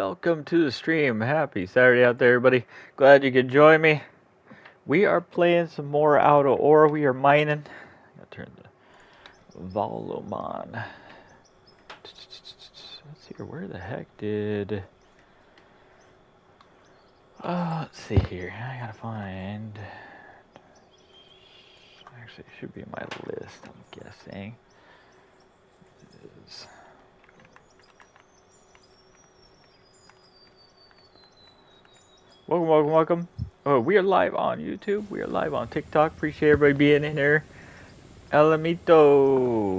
welcome to the stream. Happy Saturday out there, everybody. Glad you could join me. We are playing some more out of ore. We are mining. I gotta turn the volume on. Let's see here. Where the heck did... let's see here. I gotta find... Actually, it should be in my list, I'm guessing. It is... Welcome, welcome, welcome. Oh, we are live on YouTube. We are live on TikTok. Appreciate everybody being in here. Elamicho,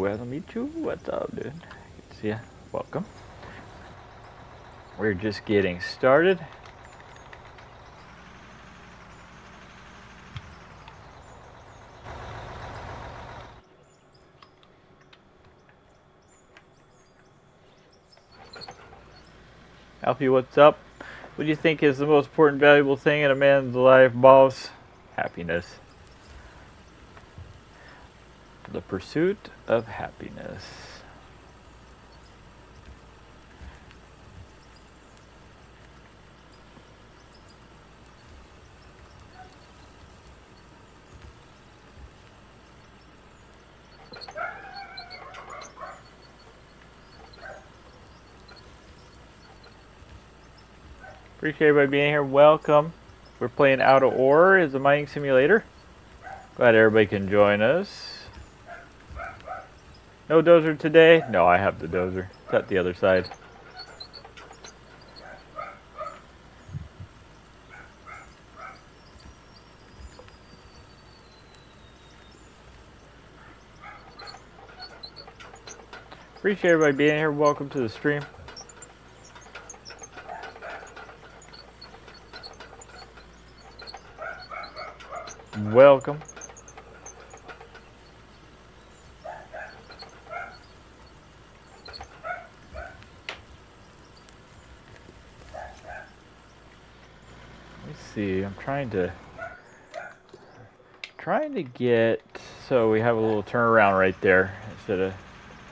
what's up, dude? Good to see ya. Welcome. We're just getting started. Alfie, what's up? What do you think is the most important, valuable thing in a man's life, boss? Happiness. The pursuit of happiness. Appreciate everybody being here. Welcome. We're playing Out of Ore as a mining simulator. Glad everybody can join us. No dozer today? No, I have the dozer. It's at the other side. Appreciate everybody being here. Welcome to the stream. Welcome. Let's see. I'm trying to get so we have a little turnaround right there instead of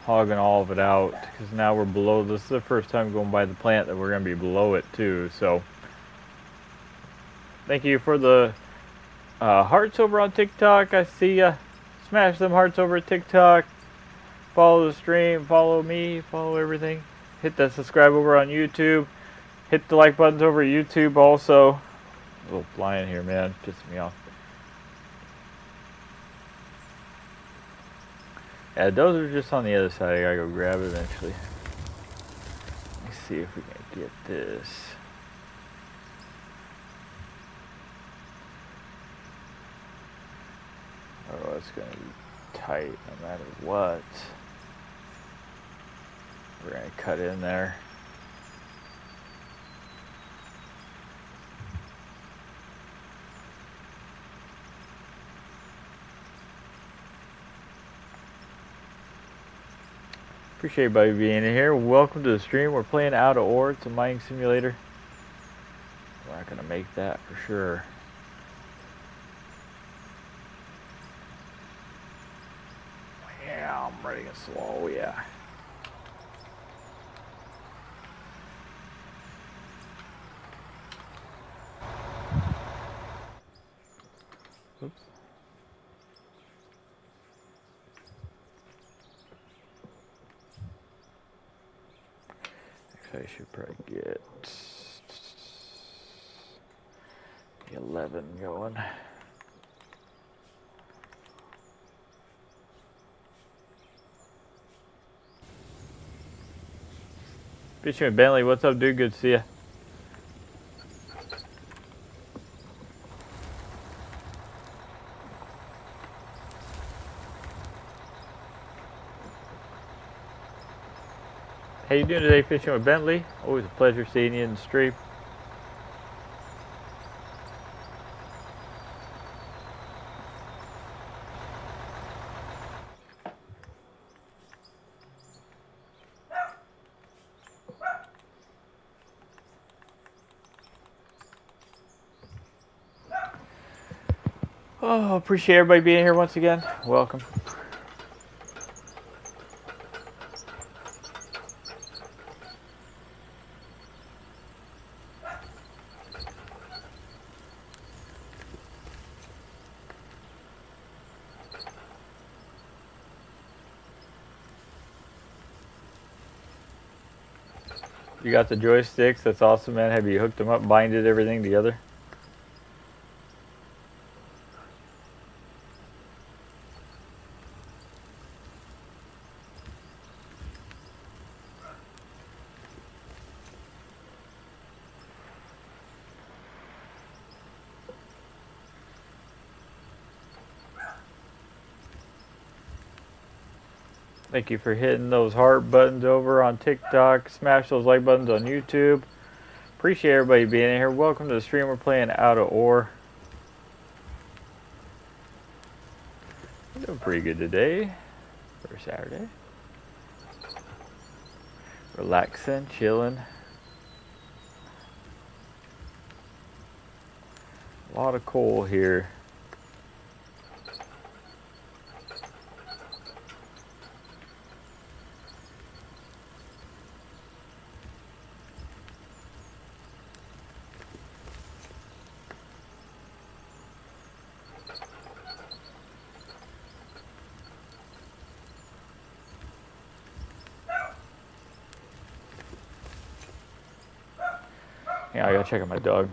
hogging all of it out, because now we're below. This is the first time going by the plant that we're going to be below it too. So thank you for the hearts over on TikTok. I see ya. Smash them hearts over at TikTok. Follow the stream. Follow me. Follow everything. Hit that subscribe over on YouTube. Hit the like buttons over at YouTube also. A little flying here, man. Pissing me off. Yeah, those are just on the other side. I gotta go grab it eventually. Let me see if we can get this. Oh, it's going to be tight no matter what. We're going to cut in there. Appreciate everybody being in here. Welcome to the stream. We're playing Out of Ore. It's a mining simulator. We're not going to make that for sure. Yeah, I'm ready to slow, yeah. Oops. Actually, I should probably get the 11 going. Fishing with Bentley, what's up, dude? Good to see ya. How you doing today, Fishing with Bentley? Always a pleasure seeing you in the stream. Oh, appreciate everybody being here once again. Welcome. You got the joysticks. That's awesome, man. Have you hooked them up, binded everything together? Thank you for hitting those heart buttons over on TikTok. Smash those like buttons on YouTube. Appreciate everybody being in here. Welcome to the stream. We're playing Out of Ore. We're doing pretty good today for Saturday. Relaxing, chilling. A lot of coal here. Yeah, I gotta check on my dog.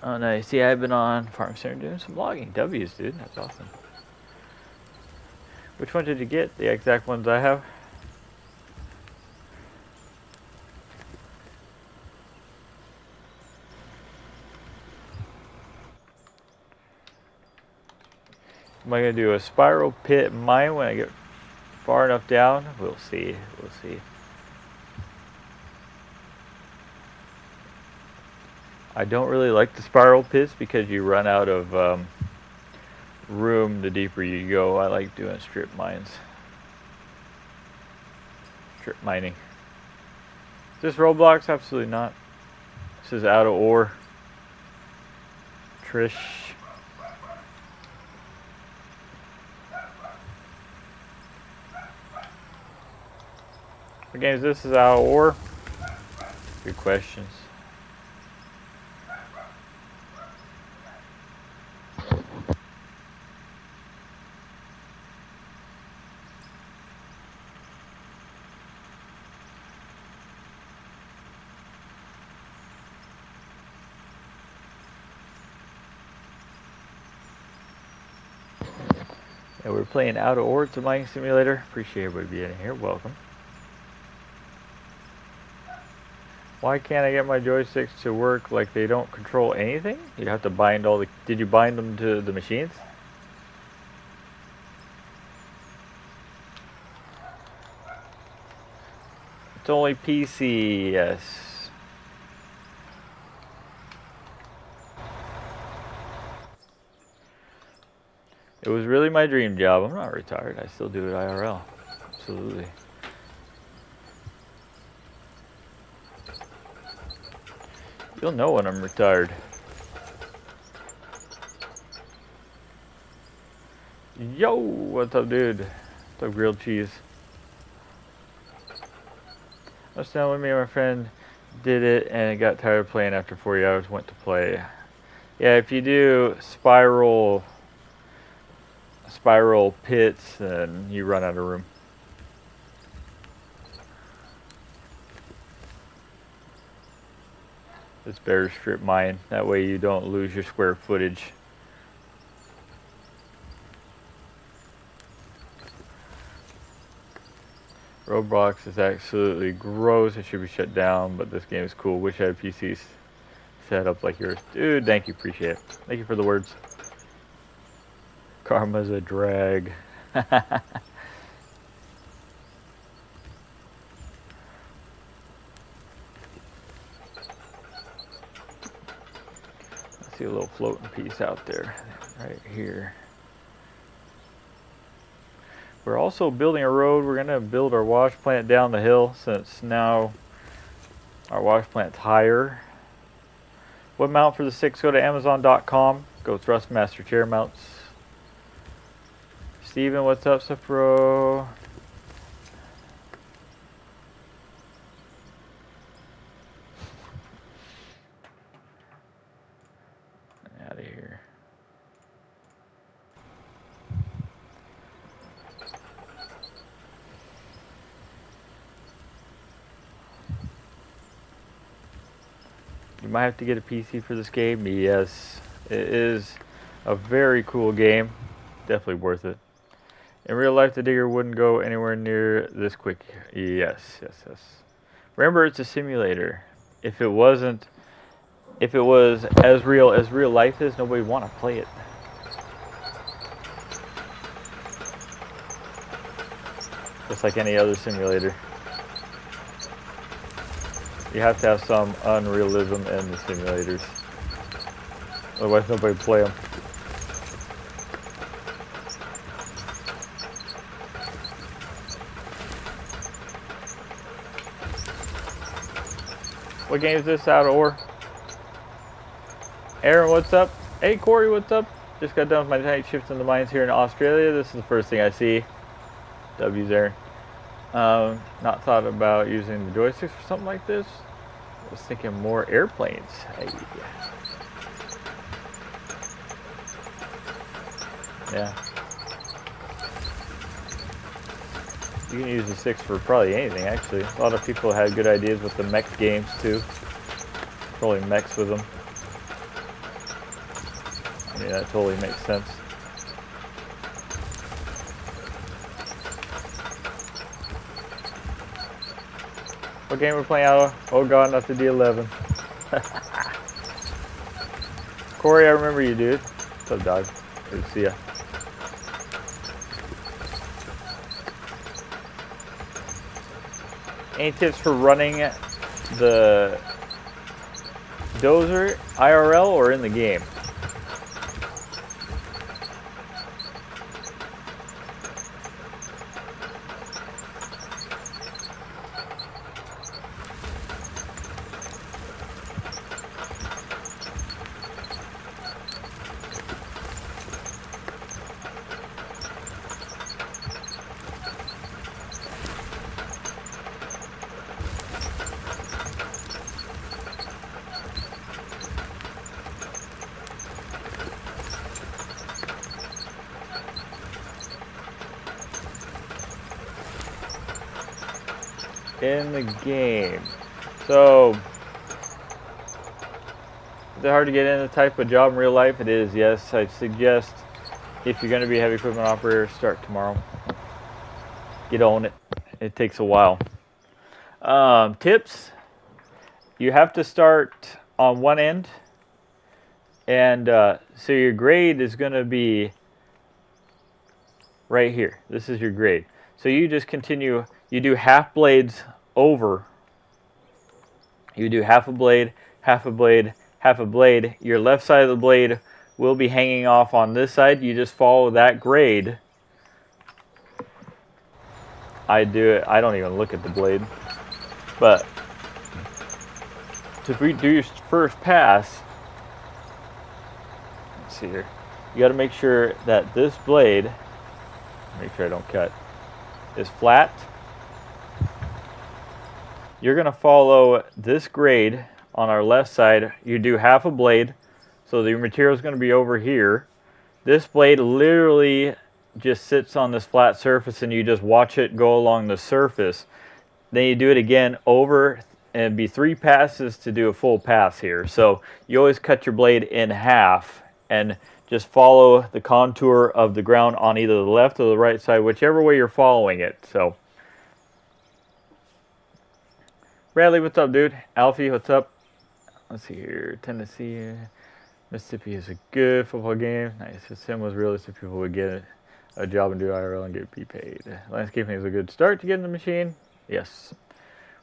Oh, nice. Yeah, I've been on Farm Center doing some logging. W's, dude. That's awesome. Which one did you get? The exact ones I have? Am I going to do a spiral pit mine when I get far enough down? We'll see. We'll see. I don't really like the spiral pits because you run out of room the deeper you go. I like doing strip mines. Strip mining. Is this Roblox? Absolutely not. This is Out of Ore. Trish. What game is this? Is Out of Ore? Good questions. Yeah, we're playing Out of Ore. It's a mining simulator. Appreciate everybody being here. Welcome. Why can't I get my joysticks to work like they don't control anything? You have to bind all the... Did you bind them to the machines? It's only PC, yes. It was really my dream job. I'm not retired. I still do it IRL. Absolutely. You'll know when I'm retired. Yo, what's up, dude? What's up, grilled cheese? I was telling me my friend did it and got tired of playing after 40 hours, went to play. Yeah, if you do spiral pits, then you run out of room. It's better strip mine. That way you don't lose your square footage. Roblox is absolutely gross. It should be shut down, but this game is cool. Wish I had PCs set up like yours. Dude, thank you. Appreciate it. Thank you for the words. Karma's a drag. See a little floating piece out there, right here. We're also building a road. We're gonna build our wash plant down the hill since now our wash plant's higher. What mount for the 6? Go to Amazon.com. Go Thrustmaster chair mounts. Steven, what's up, Sapro? Out of here. You might have to get a PC for this game. Yes, it is a very cool game. Definitely worth it. In real life, the digger wouldn't go anywhere near this quick. Yes. Remember, it's a simulator. If it was as real life is, nobody would want to play it. Just like any other simulator. You have to have some unrealism in the simulators. Otherwise, nobody would play them. What game is this out of or? Aaron, what's up? Hey, Corey, what's up? Just got done with my night shift in the mines here in Australia. This is the first thing I see. W's Aaron. Not thought about using the joysticks for something like this. I was thinking more airplanes. Hey. Yeah. You can use the 6 for probably anything, actually. A lot of people had good ideas with the mech games, too. Controlling mechs with them. I mean, that totally makes sense. What game we're playing out of? Oh god, not the D11. Corey, I remember you, dude. What's up, dog? Good to see ya. Any tips for running the dozer IRL or in the game? In the game. So, is it hard to get in the type of job in real life? It is, yes. I suggest if you're going to be a heavy equipment operator, start tomorrow. Get on it. It takes a while. Tips. You have to start on one end. And so your grade is going to be right here. This is your grade. So you just continue. You do half blades over. You do half a blade, half a blade, half a blade. Your left side of the blade will be hanging off on this side. You just follow that grade. I do it. I don't even look at the blade. But to do your first pass, let's see here. You got to make sure that this blade, make sure I don't cut, is flat. You're going to follow this grade on our left side. You do half a blade, so your material is going to be over here. This blade literally just sits on this flat surface and you just watch it go along the surface. Then you do it again over, and it'd be 3 passes to do a full pass here. So you always cut your blade in half and just follow the contour of the ground on either the left or the right side, whichever way you're following it. So Bradley, what's up, dude? Alfie, what's up? Let's see here. Tennessee, Mississippi is a good football game. Nice. If Sim was realistic, people would get a job and do IRL and get paid. Landscaping is a good start to getting the machine. Yes.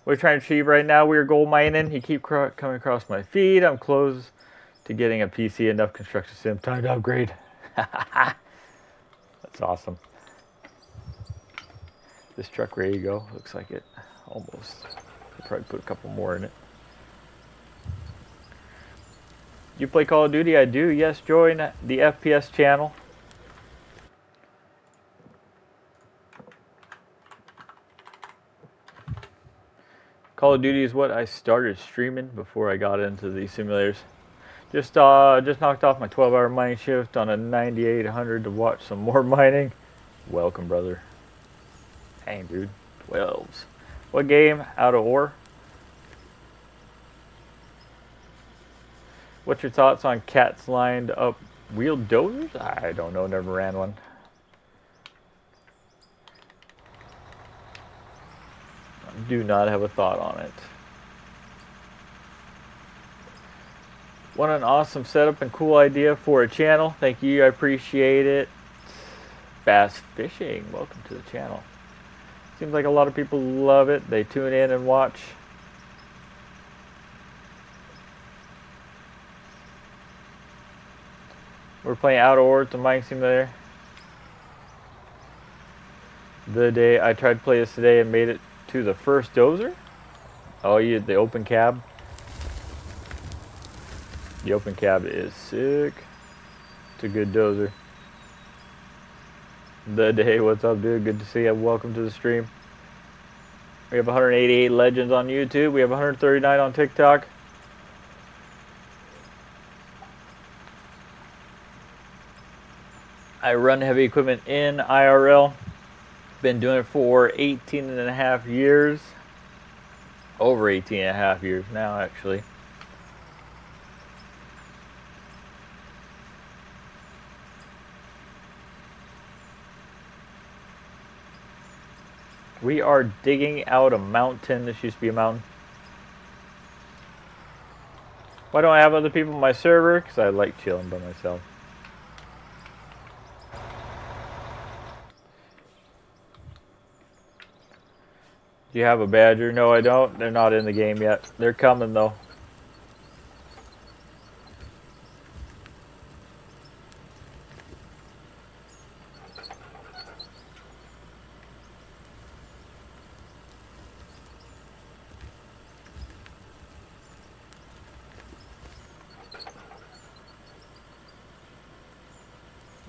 What we're trying to achieve right now, we are gold mining. You keep coming across my feed. I'm close to getting a PC, enough construction sim. Time to upgrade. That's awesome. This truck ready to go. Looks like it. Almost. I'll probably put a couple more in it. You play Call of Duty? I do. Yes, join the FPS channel. Call of Duty is what I started streaming before I got into the simulators. Just knocked off my 12-hour mining shift on a 9800 to watch some more mining. Welcome, brother. Dang, dude. 12s. What game? Out of ore? What's your thoughts on cats lined up wheeled dozers? I don't know. Never ran one. Do not have a thought on it. What an awesome setup and cool idea for a channel. Thank you. I appreciate it. Bass Fishing. Welcome to the channel. Seems like a lot of people love it. They tune in and watch. We're playing Out of Ore. It's a mining simulator. The day I tried to play this today and made it to the first dozer. Oh, you the open cab. The open cab is sick. It's a good dozer. The day, what's up, dude? Good to see you. Welcome to the stream. We have 188 legends on YouTube. We have 139 on TikTok. I run heavy equipment in IRL. Been doing it for 18 and a half years. Over 18 and a half years now, actually. We are digging out a mountain. This used to be a mountain. Why don't I have other people on my server? Because I like chilling by myself. Do you have a badger? No, I don't. They're not in the game yet. They're coming, though.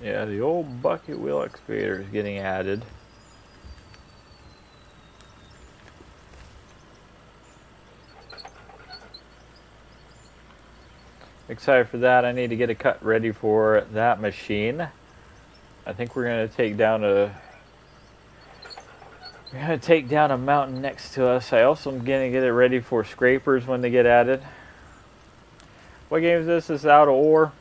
Yeah, the old bucket wheel excavator is getting added. Excited for that. I need to get a cut ready for that machine. I think we're gonna take down a mountain next to us. I also am gonna get it ready for scrapers when they get added. What game is this? This is Out of Ore.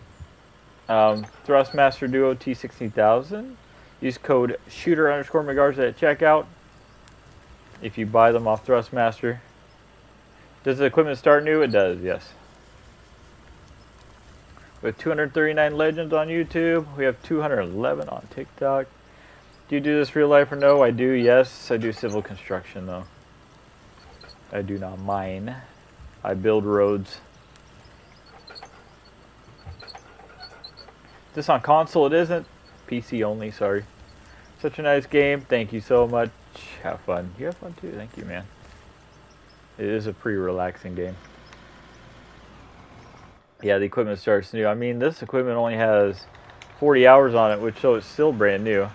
Thrustmaster Duo T16000. Use code shooter_McGarza at checkout if you buy them off Thrustmaster. Does the equipment start new? It does, yes. We have 239 legends on YouTube. We have 211 on TikTok. Do you do this real life or no? I do, yes. I do civil construction though. I do not mine. I build roads. This on console? It isn't. PC only, sorry. Such a nice game. Thank you so much. Have fun. You have fun too. Thank you, man. It is a pretty relaxing game. Yeah, the equipment starts new. I mean, this equipment only has 40 hours on it, which so it's still brand new.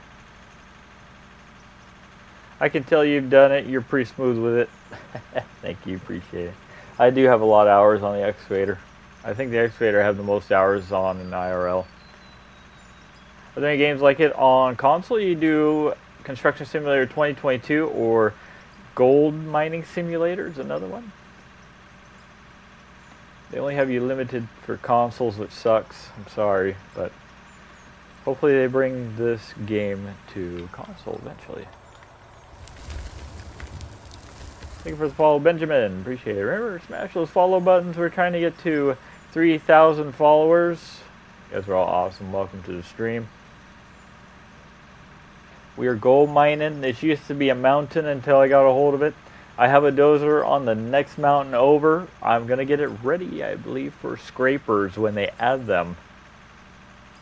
I can tell you've done it. You're pretty smooth with it. Thank you. Appreciate it. I do have a lot of hours on the excavator. I think the excavator I have the most hours on in IRL. Are there any games like it on console? You do Construction Simulator 2022 or Gold Mining Simulator is another one. They only have you limited for consoles, which sucks. I'm sorry, but hopefully they bring this game to console eventually. Thank you for the follow, Benjamin. Appreciate it. Remember, smash those follow buttons. We're trying to get to 3,000 followers. You guys are all awesome. Welcome to the stream. We are gold mining. This used to be a mountain until I got a hold of it. I have a dozer on the next mountain over. I'm going to get it ready, I believe, for scrapers when they add them.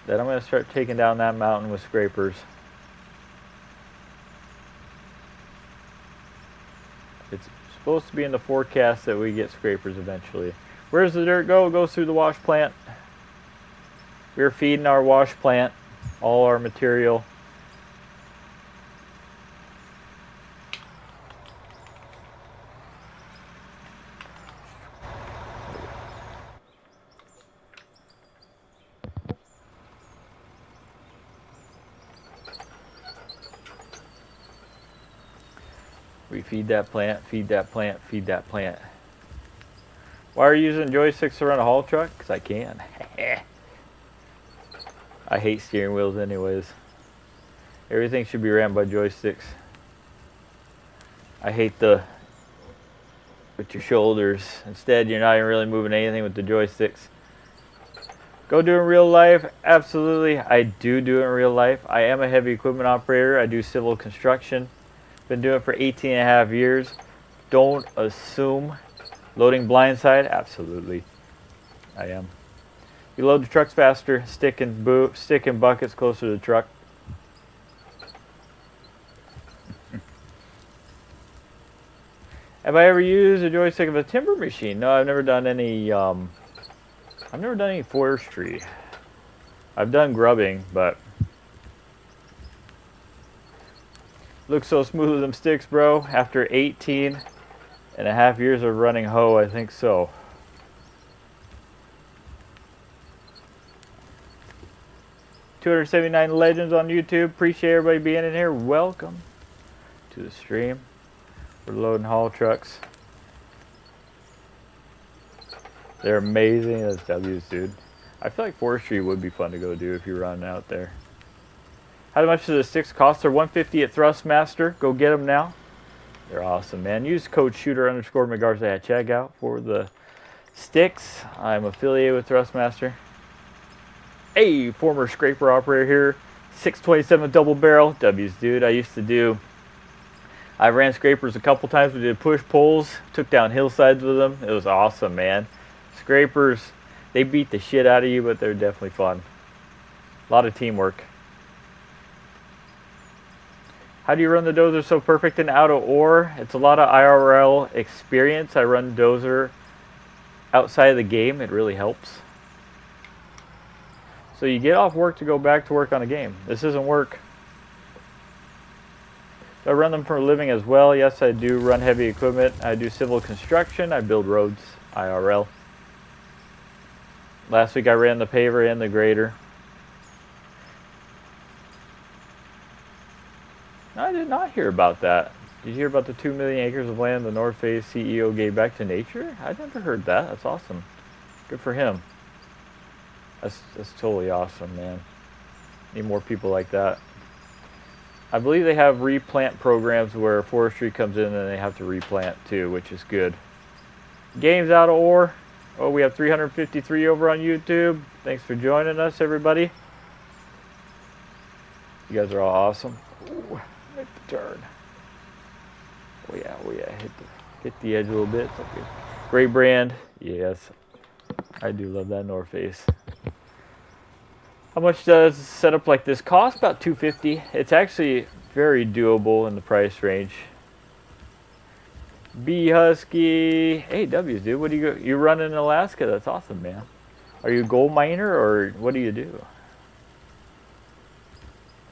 Then I'm going to start taking down that mountain with scrapers. It's supposed to be in the forecast that we get scrapers eventually. Where's the dirt go? It goes through the wash plant. We're feeding our wash plant all our material. We feed that plant, feed that plant, feed that plant. Why are you using joysticks to run a haul truck? Because I can. I hate steering wheels anyways. Everything should be ran by joysticks. I hate the with your shoulders. Instead, you're not even really moving anything with the joysticks. Go do it in real life? Absolutely. I do it in real life. I am a heavy equipment operator. I do civil construction. Been doing it for 18 and a half years. Don't assume. Loading blindside? Absolutely. I am. You load the trucks faster, sticking buckets closer to the truck. Have I ever used a joystick of a timber machine? No, I've never done any forestry. I've done grubbing, but looks so smooth with them sticks, bro. After 18 and a half years of running hoe, I think so. 279 legends on YouTube. Appreciate everybody being in here. Welcome to the stream. We're loading haul trucks. They're amazing. Those W's, dude. I feel like forestry would be fun to go do if you're running out there. How much do the sticks cost? They're $150 at Thrustmaster. Go get them now. They're awesome, man. Use code shooter_McGarza at checkout for the sticks. I'm affiliated with Thrustmaster. Hey, former scraper operator here. 627 double barrel. W's, dude. I ran scrapers a couple times. We did push pulls. Took down hillsides with them. It was awesome, man. Scrapers, they beat the shit out of you, but they're definitely fun. A lot of teamwork. How do you run the dozer so perfect and out of ore? It's a lot of IRL experience. I run dozer outside of the game. It really helps. So you get off work to go back to work on a game. This isn't work. Do I run them for a living as well? Yes, I do run heavy equipment. I do civil construction. I build roads, IRL. Last week I ran the paver and the grader. I did not hear about that. Did you hear about the 2 million acres of land the North Face CEO gave back to nature? I never heard that. That's awesome. Good for him. That's totally awesome, man. Need more people like that. I believe they have replant programs where forestry comes in and they have to replant too, which is good. Games out of ore. Oh, we have 353 over on YouTube. Thanks for joining us, everybody. You guys are all awesome. Ooh, make the turn. Oh yeah. Hit the edge a little bit. It's okay. Great brand. Yes, I do love that North Face. How much does a setup like this cost? About $250. It's actually very doable in the price range. B Husky. Hey W's, dude. What do you run in Alaska? That's awesome, man. Are you a gold miner or what do you do?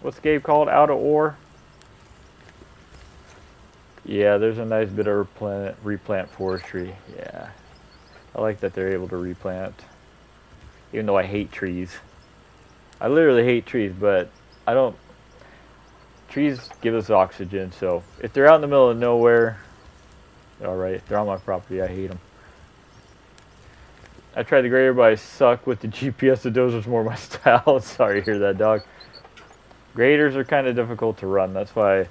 What's Gabe called? Out of ore? Yeah, there's a nice bit of replant forestry. Yeah. I like that they're able to replant. Even though I hate trees. I literally hate trees, but I don't... Trees give us oxygen, so if they're out in the middle of nowhere, they're alright. If they're on my property, I hate them. I tried the grader, but I suck with the GPS. The dozer's more my style. Sorry to hear that, dog. Graders are kind of difficult to run. That's why...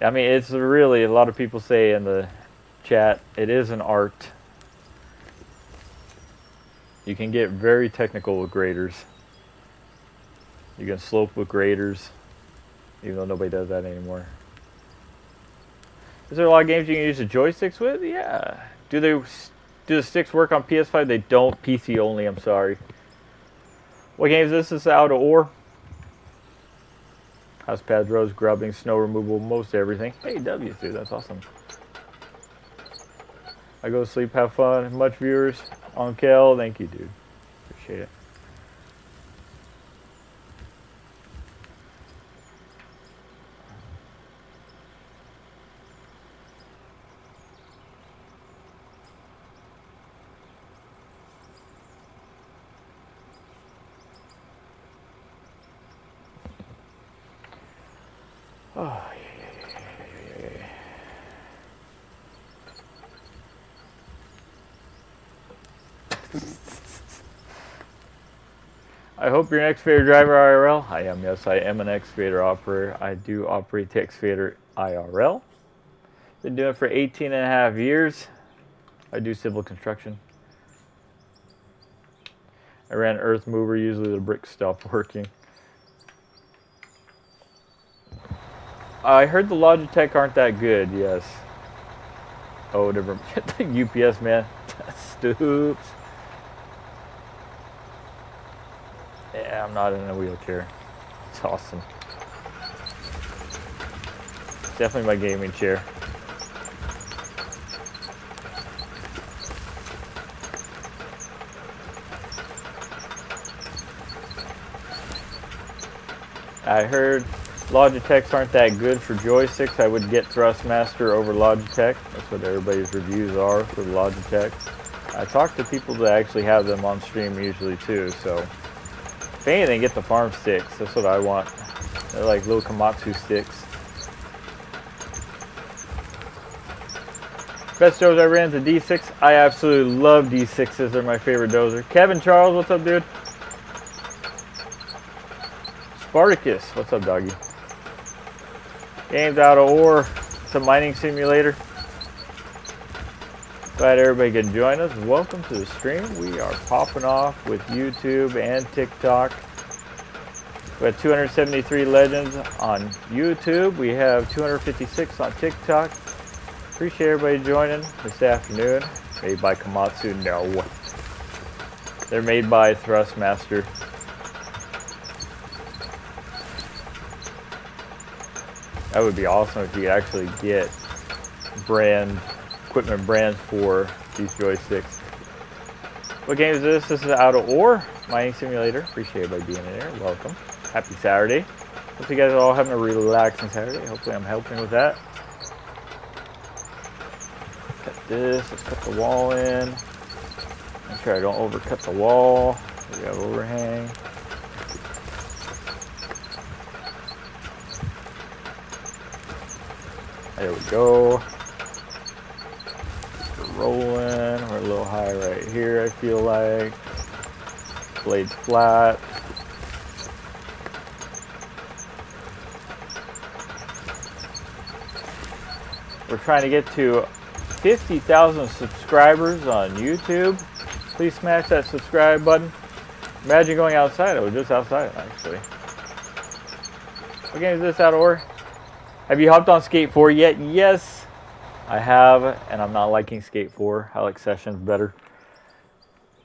I mean, it's really... A lot of people say in the chat, it is an art. You can get very technical with graders. You can slope with graders. even though nobody does that anymore. Is there a lot of games you can use the joysticks with? Yeah. Do the sticks work on PS5? They don't. PC only, I'm sorry. What game is this? This is out of ore. House pads, roads, grubbing, snow removal, most everything. Hey, W, dude, that's awesome. I go to sleep, have fun. Much viewers on Kel. Thank you, dude. Appreciate it. Oh, yeah. I hope you're an excavator driver IRL. I am, yes, I am an excavator operator. I do operate the excavator IRL. Been doing it for 18.5 years. I do civil construction. I ran earth mover, usually the brick stopped working. I heard the Logitech aren't that good, yes. Oh, different. UPS, man. Stoops. Yeah, I'm not in a wheelchair. It's awesome. Definitely my gaming chair. I heard Logitechs aren't that good for joysticks. I would get Thrustmaster over Logitech. That's what everybody's reviews are for the Logitech. I talk to people that actually have them on stream usually too, so if anything, get the farm sticks. That's what I want. They're like little Komatsu sticks. Best dozer I ran is a D6. I absolutely love D6s. They're my favorite dozer. Kevin Charles, what's up, dude? Spartacus, what's up, doggy? Games out of ore. It's a mining simulator. Glad everybody could join us. Welcome to the stream. We are popping off with YouTube and TikTok. We have 273 legends on YouTube. We have 256 on TikTok. Appreciate everybody joining this afternoon. Made by Komatsu? No. They're made by Thrustmaster. That would be awesome if you could actually get equipment brands for these joysticks. What game is this? This is Out of Ore Mining Simulator. Appreciate everybody being in there. Welcome. Happy Saturday. Hope you guys are all having a relaxing Saturday. Hopefully I'm helping with that. Cut this. Let's cut the wall in. Make sure I don't overcut the wall. We have overhang. There we go. We're rolling. We're a little high right here, I feel like. Blade flat. We're trying to get to 50,000 subscribers on YouTube. Please smash that subscribe button. Imagine going outside. I was just outside, actually. What game is this, Out of Ore? Have you hopped on Skate 4 yet? Yes, I have, and I'm not liking Skate 4. I like Sessions better.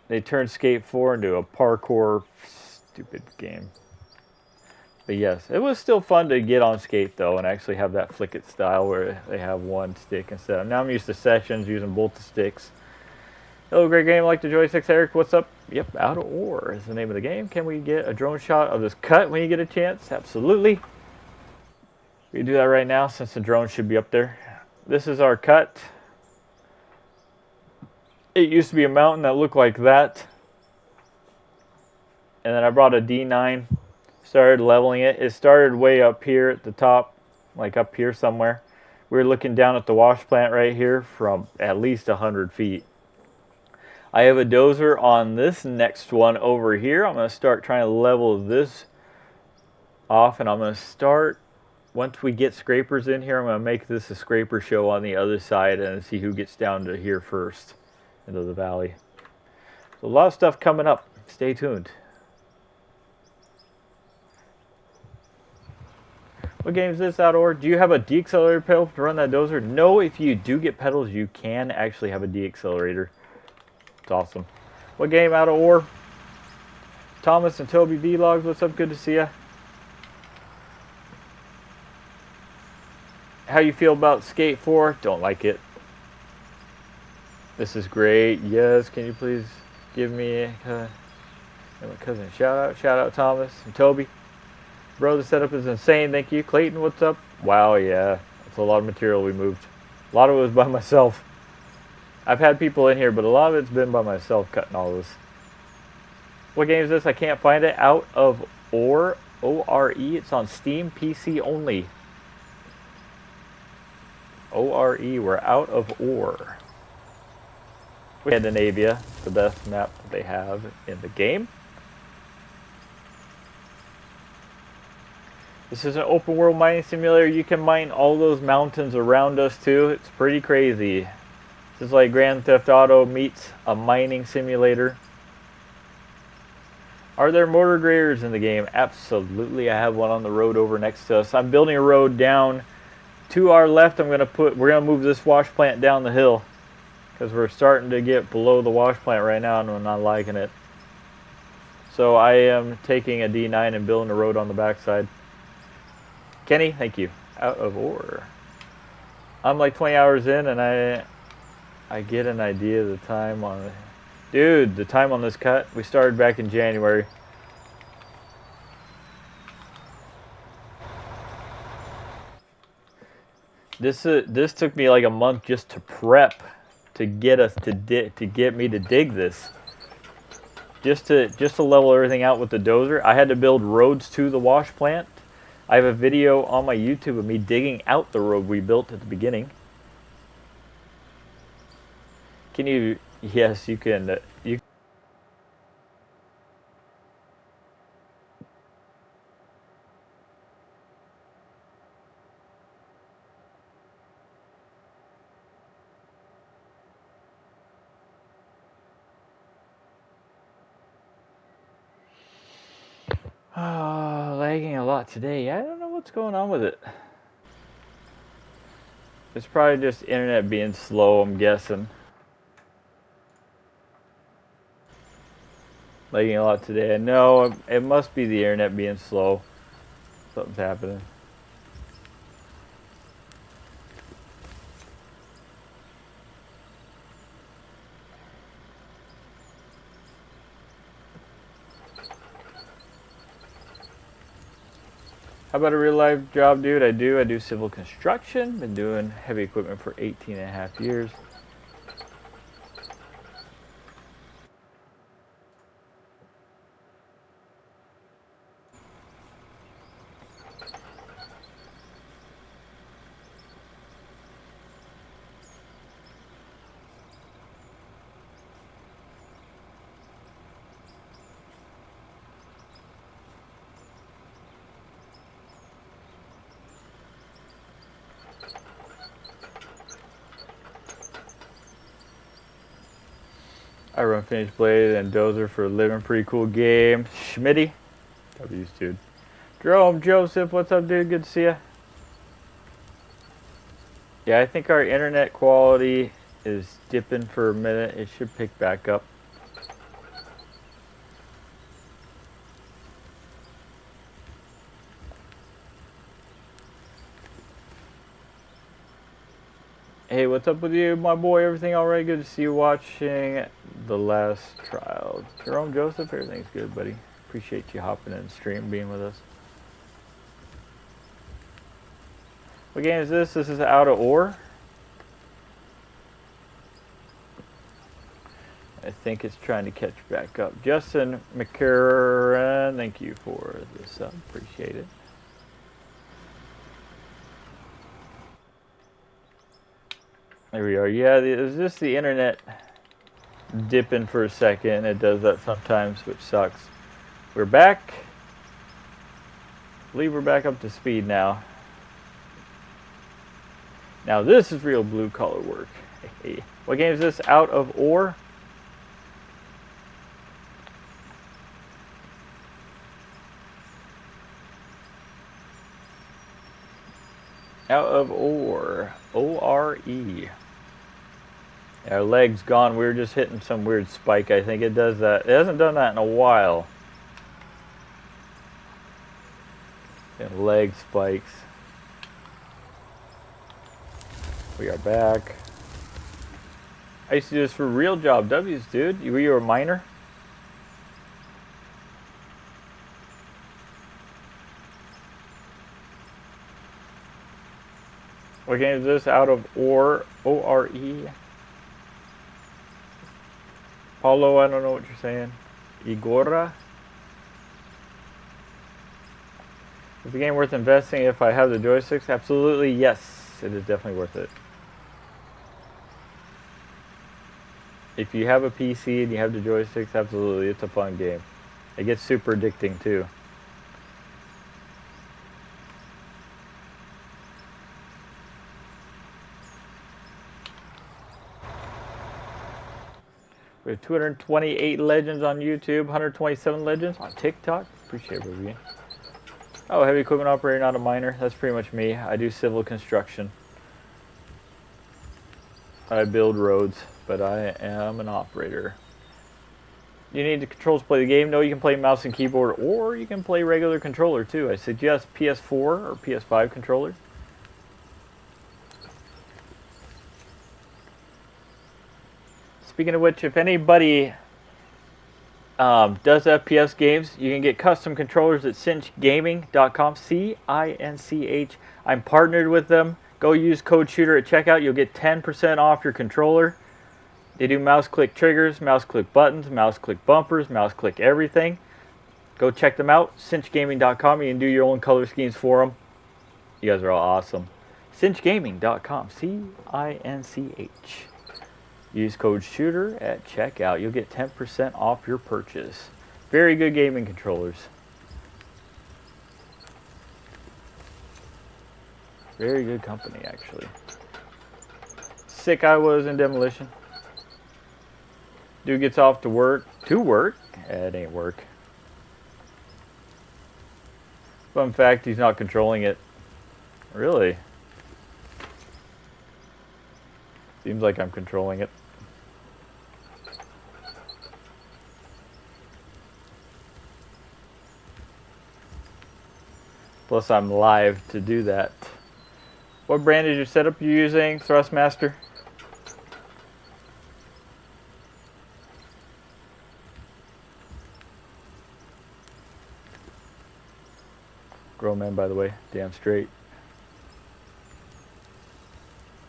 They turned Skate 4 into a parkour stupid game. But yes, it was still fun to get on Skate though and actually have that flick it style where they have one stick instead of. Now I'm used to Sessions using both the sticks. Hello, great game. Like the joysticks, Eric. What's up? Yep, Out of Ore is the name of the game. Can we get a drone shot of this cut when you get a chance? Absolutely. We can do that right now since the drone should be up there. This is our cut. It used to be a mountain that looked like that. And then I brought a D9, started leveling it. It started way up here at the top, like up here somewhere. We were looking down at the wash plant right here from at least 100 feet. I have a dozer on this next one over here. I'm going to start trying to level this off, and I'm going to start. Once we get scrapers in here, I'm going to make this a scraper show on the other side and see who gets down to here first, into the valley. So a lot of stuff coming up. Stay tuned. What game is this, Outdoor? Do you have a deaccelerator pedal to run that dozer? No, if you do get pedals, you can actually have a deaccelerator. It's awesome. What game, Outdoor? Thomas and Toby Vlogs, what's up? Good to see ya. How you feel about Skate 4? Don't like it. This is great. Yes, can you please give me my cousin shout out? Shout out Thomas and Toby. Bro, the setup is insane. Thank you. Clayton, what's up? Wow, yeah. That's a lot of material we moved. A lot of it was by myself. I've had people in here, but a lot of it's been by myself cutting all this. What game is this? I can't find it. Out of Ore. O-R-E. It's on Steam. PC only. O-R-E. We're out of Ore. Scandinavia. The best map that they have in the game. This is an open world mining simulator. You can mine all those mountains around us too. It's pretty crazy. This is like Grand Theft Auto meets a mining simulator. Are there motor graders in the game? Absolutely. I have one on the road over next to us. I'm building a road down to our left. We're gonna move this wash plant down the hill because we're starting to get below the wash plant right now and I'm not liking it. So I am taking a D9 and building a road on the backside. Kenny, thank you. Out of Ore. I'm like 20 hours in and I get an idea of the time on it. Dude, the time on this cut, we started back in January. This took me like a month just to prep to get us to get me to dig this. Just to level everything out with the dozer. I had to build roads to the wash plant. I have a video on my YouTube of me digging out the road we built at the beginning. Can you? Yes, you can. You. Lagging a lot today. I don't know what's going on with it. It's probably just internet being slow, I'm guessing. Lagging a lot today. No, it must be the internet being slow. Something's happening. How about a real life job, dude? I do civil construction. Been doing heavy equipment for 18 and a half years. I run Finished Blade and Dozer for a living. Pretty cool game. Schmitty. W's, dude. Jerome Joseph, what's up, dude? Good to see ya. Yeah, I think our internet quality is dipping for a minute. It should pick back up. Hey, what's up with you, my boy? Everything all right? Good to see you watching the last trial. Jerome Joseph, everything's good, buddy. Appreciate you hopping in the stream, being with us. What game is this? This is Out of Ore. I think it's trying to catch back up. Justin McCarran, thank you for the sub. Appreciate it. There we are. Yeah, it's just the internet dipping for a second. It does that sometimes, which sucks. We're back. I believe we're back up to speed now. Now this is real blue collar work. What game is this? Out of Ore? Out of ore. O-R-E. Our leg's gone. We were just hitting some weird spike. I think it does that. It hasn't done that in a while. And leg spikes. We are back. I used to do this for real job W's, dude. Were you a miner? What game is this? Out of ore. O-R-E. Paulo, I don't know what you're saying. Igora. Is the game worth investing if I have the joysticks? Absolutely, yes. It is definitely worth it. If you have a PC and you have the joysticks, absolutely, it's a fun game. It gets super addicting too. We have 228 legends on YouTube, 127 legends on TikTok. Appreciate it, baby. Oh, heavy equipment operator, not a miner. That's pretty much me. I do civil construction. I build roads, but I am an operator. You need the controls to play the game? No, you can play mouse and keyboard, or you can play regular controller too. I suggest PS4 or PS5 controller. Speaking of which, if anybody does FPS games, you can get custom controllers at cinchgaming.com. C-I-N-C-H. I'm partnered with them. Go use code SHOOTER at checkout. You'll get 10% off your controller. They do mouse click triggers, mouse click buttons, mouse click bumpers, mouse click everything. Go check them out. cinchgaming.com. You can do your own color schemes for them. You guys are all awesome. cinchgaming.com. C-I-N-C-H. Use code SHOOTER at checkout. You'll get 10% off your purchase. Very good gaming controllers. Very good company, actually. Sick I was in demolition. Dude gets off to work. To work? It ain't work. Fun fact, he's not controlling it. Really? Seems like I'm controlling it. Plus I'm live to do that. What brand is your setup you're using, Thrustmaster? Grown man, by the way. Damn straight.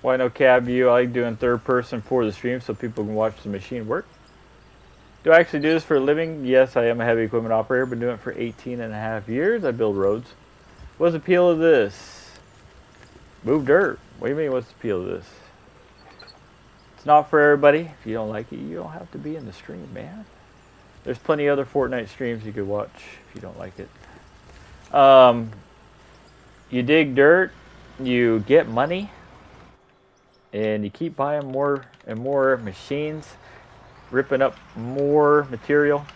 Why no cab view? I like doing third person for the stream so people can watch the machine work. Do I actually do this for a living? Yes, I am a heavy equipment operator. Been doing it for 18.5 years. I build roads. What's the appeal of this? Move dirt. What do you mean, what's the appeal of this? It's not for everybody. If you don't like it, you don't have to be in the stream, man. There's plenty of other Fortnite streams you could watch if you don't like it. You dig dirt, you get money, and you keep buying more and more machines, ripping up more material.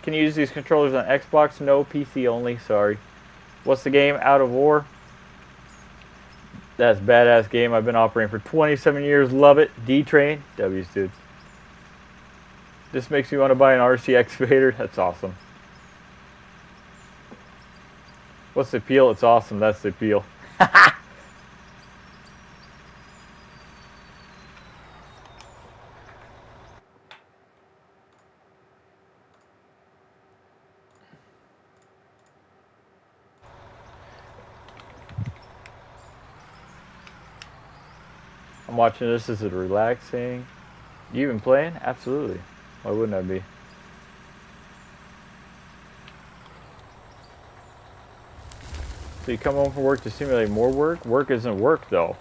Can you use these controllers on Xbox? No, PC only, sorry. What's the game? Out of War. That's a badass game. I've been operating for 27 years. Love it. D-Train. W's, dude. This makes me want to buy an RC excavator. That's awesome. What's the appeal? It's awesome. That's the appeal. I'm watching this. Is it relaxing? You even playing? Absolutely. Why wouldn't I be? So you come home from work to simulate more work? Work isn't work, though.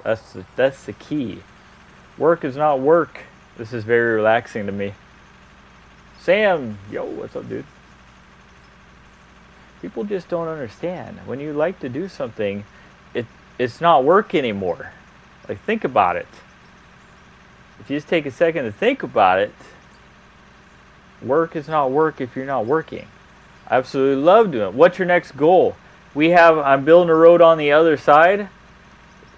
That's the key. Work is not work. This is very relaxing to me. Sam, yo, what's up, dude? People just don't understand. When you like to do something, it's not work anymore. Like, think about it. If you just take a second to think about it, work is not work if you're not working. I absolutely love doing it. What's your next goal? I'm building a road on the other side.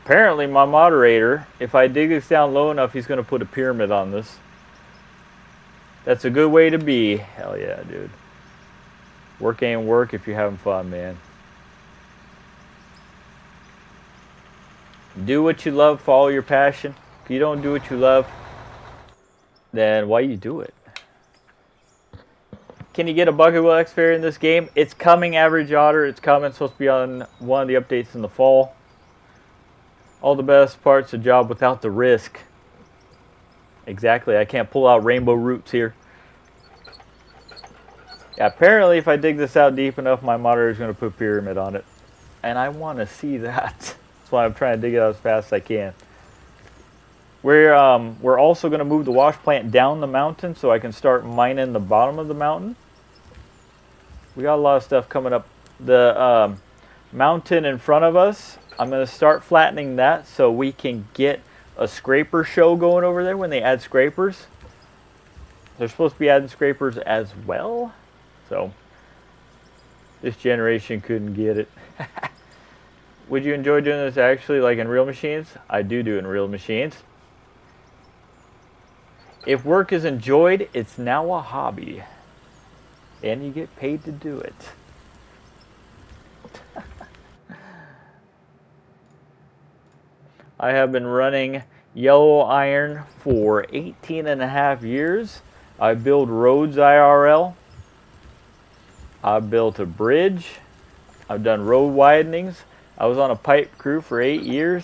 Apparently my moderator, if I dig this down low enough, he's going to put a pyramid on this. That's a good way to be. Hell yeah, dude. Work ain't work if you're having fun, man. Do what you love, follow your passion. If you don't do what you love, then why you do it? Can you get a bucket wheel excavator in this game? It's coming, Average Otter. It's coming. It's supposed to be on one of the updates in the fall. All the best parts of the job without the risk. Exactly. I can't pull out rainbow roots here. Yeah, apparently if I dig this out deep enough, my moderator is going to put a pyramid on it. And I want to see that. That's why I'm trying to dig it out as fast as I can. We're also going to move the wash plant down the mountain so I can start mining the bottom of the mountain. We got a lot of stuff coming up. The mountain in front of us, I'm going to start flattening that so we can get a scraper show going over there when they add scrapers. They're supposed to be adding scrapers as well. So this generation couldn't get it. Would you enjoy doing this actually like in real machines? I do it in real machines. If work is enjoyed, it's now a hobby. And you get paid to do it. I have been running yellow iron for 18.5 years. I build roads IRL. I built a bridge. I've done road widenings. I was on a pipe crew for 8 years.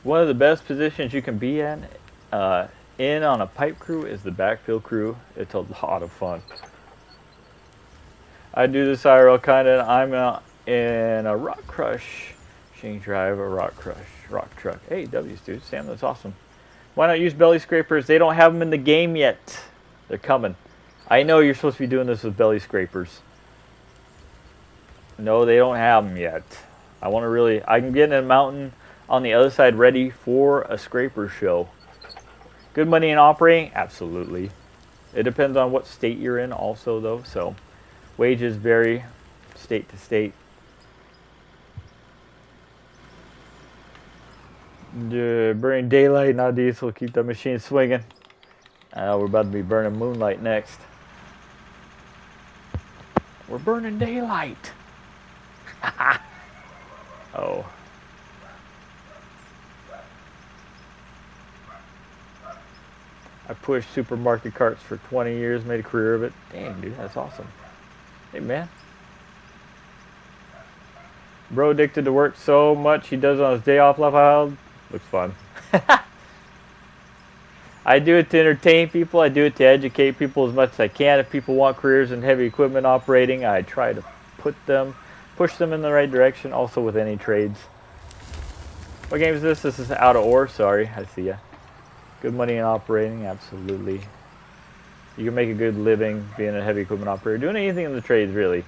One of the best positions you can be in on a pipe crew is the backfill crew. It's a lot of fun. I do this IRL kind of. I'm in a rock crush. Change drive a rock truck. Hey, W's, dude. Sam, that's awesome. Why not use belly scrapers? They don't have them in the game yet. They're coming. I know you're supposed to be doing this with belly scrapers. No, they don't have them yet. I can get in a mountain on the other side ready for a scraper show. Good money in operating? Absolutely. It depends on what state you're in also though, so wages vary state to state. Burning daylight, not diesel, keep the machine swinging. We're about to be burning moonlight next. We're burning daylight. Oh. I pushed supermarket carts for 20 years, made a career of it. Dang, dude, that's awesome. Hey, man. Bro addicted to work so much he does it on his day off. Left out. Looks fun. I do it to entertain people. I do it to educate people as much as I can. If people want careers in heavy equipment operating, I try to push them in the right direction. Also with any trades. What game is this? This is out of ore. Sorry, I see ya. Good money in operating, absolutely. You can make a good living being a heavy equipment operator, doing anything in the trades, really.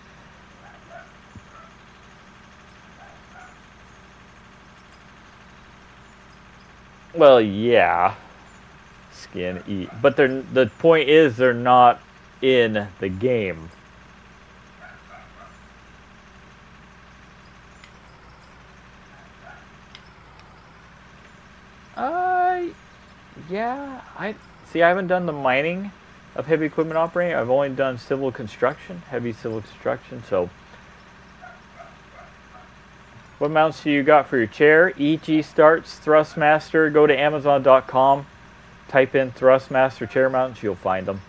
Well, yeah. Skin, eat. But the point is they're not in the game. Yeah, I haven't done the mining of heavy equipment operating. I've only done civil construction, heavy civil construction. So, what mounts do you got for your chair? EG starts, Thrustmaster. Go to Amazon.com. Type in Thrustmaster chair mounts. You'll find them.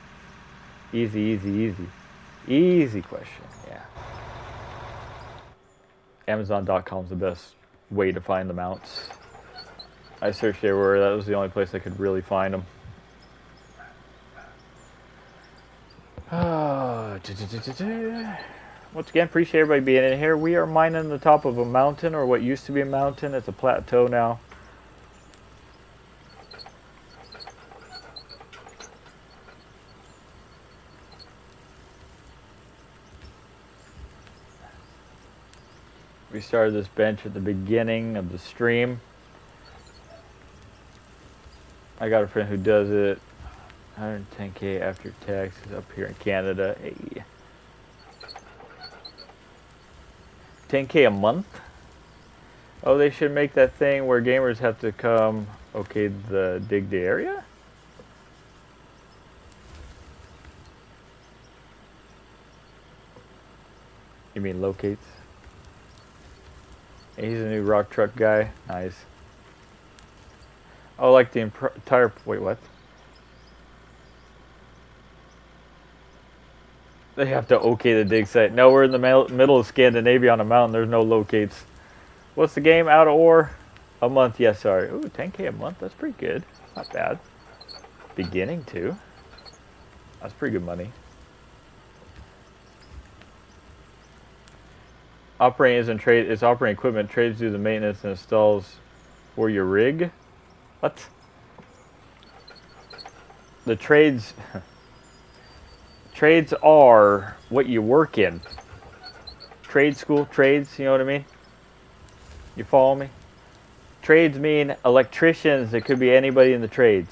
Easy, easy, easy. Easy question, yeah. Amazon.com is the best way to find the mounts. I searched everywhere. That was the only place I could really find them. Once again, appreciate everybody being in here. We are mining the top of a mountain, or what used to be a mountain. It's a plateau now. We started this bench at the beginning of the stream. I got a friend who does it. 110K after taxes up here in Canada. Hey. 10K a month? Oh, they should make that thing where gamers have to come, okay, dig the area? You mean locates? He's a new rock truck guy. Nice. Oh, like the entire... Wait, what? They have to okay the dig site. No, we're in the middle of Scandinavia on a mountain. There's no locates. What's the game? Out of ore? A month. Yes, sorry. Ooh, 10K a month. That's pretty good. Not bad. Beginning to. That's pretty good money. Operating isn't trade. It's operating equipment. Trades do the maintenance and installs for your rig. What? The trades... Trades are what you work in. Trade school, trades, you know what I mean? You follow me? Trades mean electricians. It could be anybody in the trades.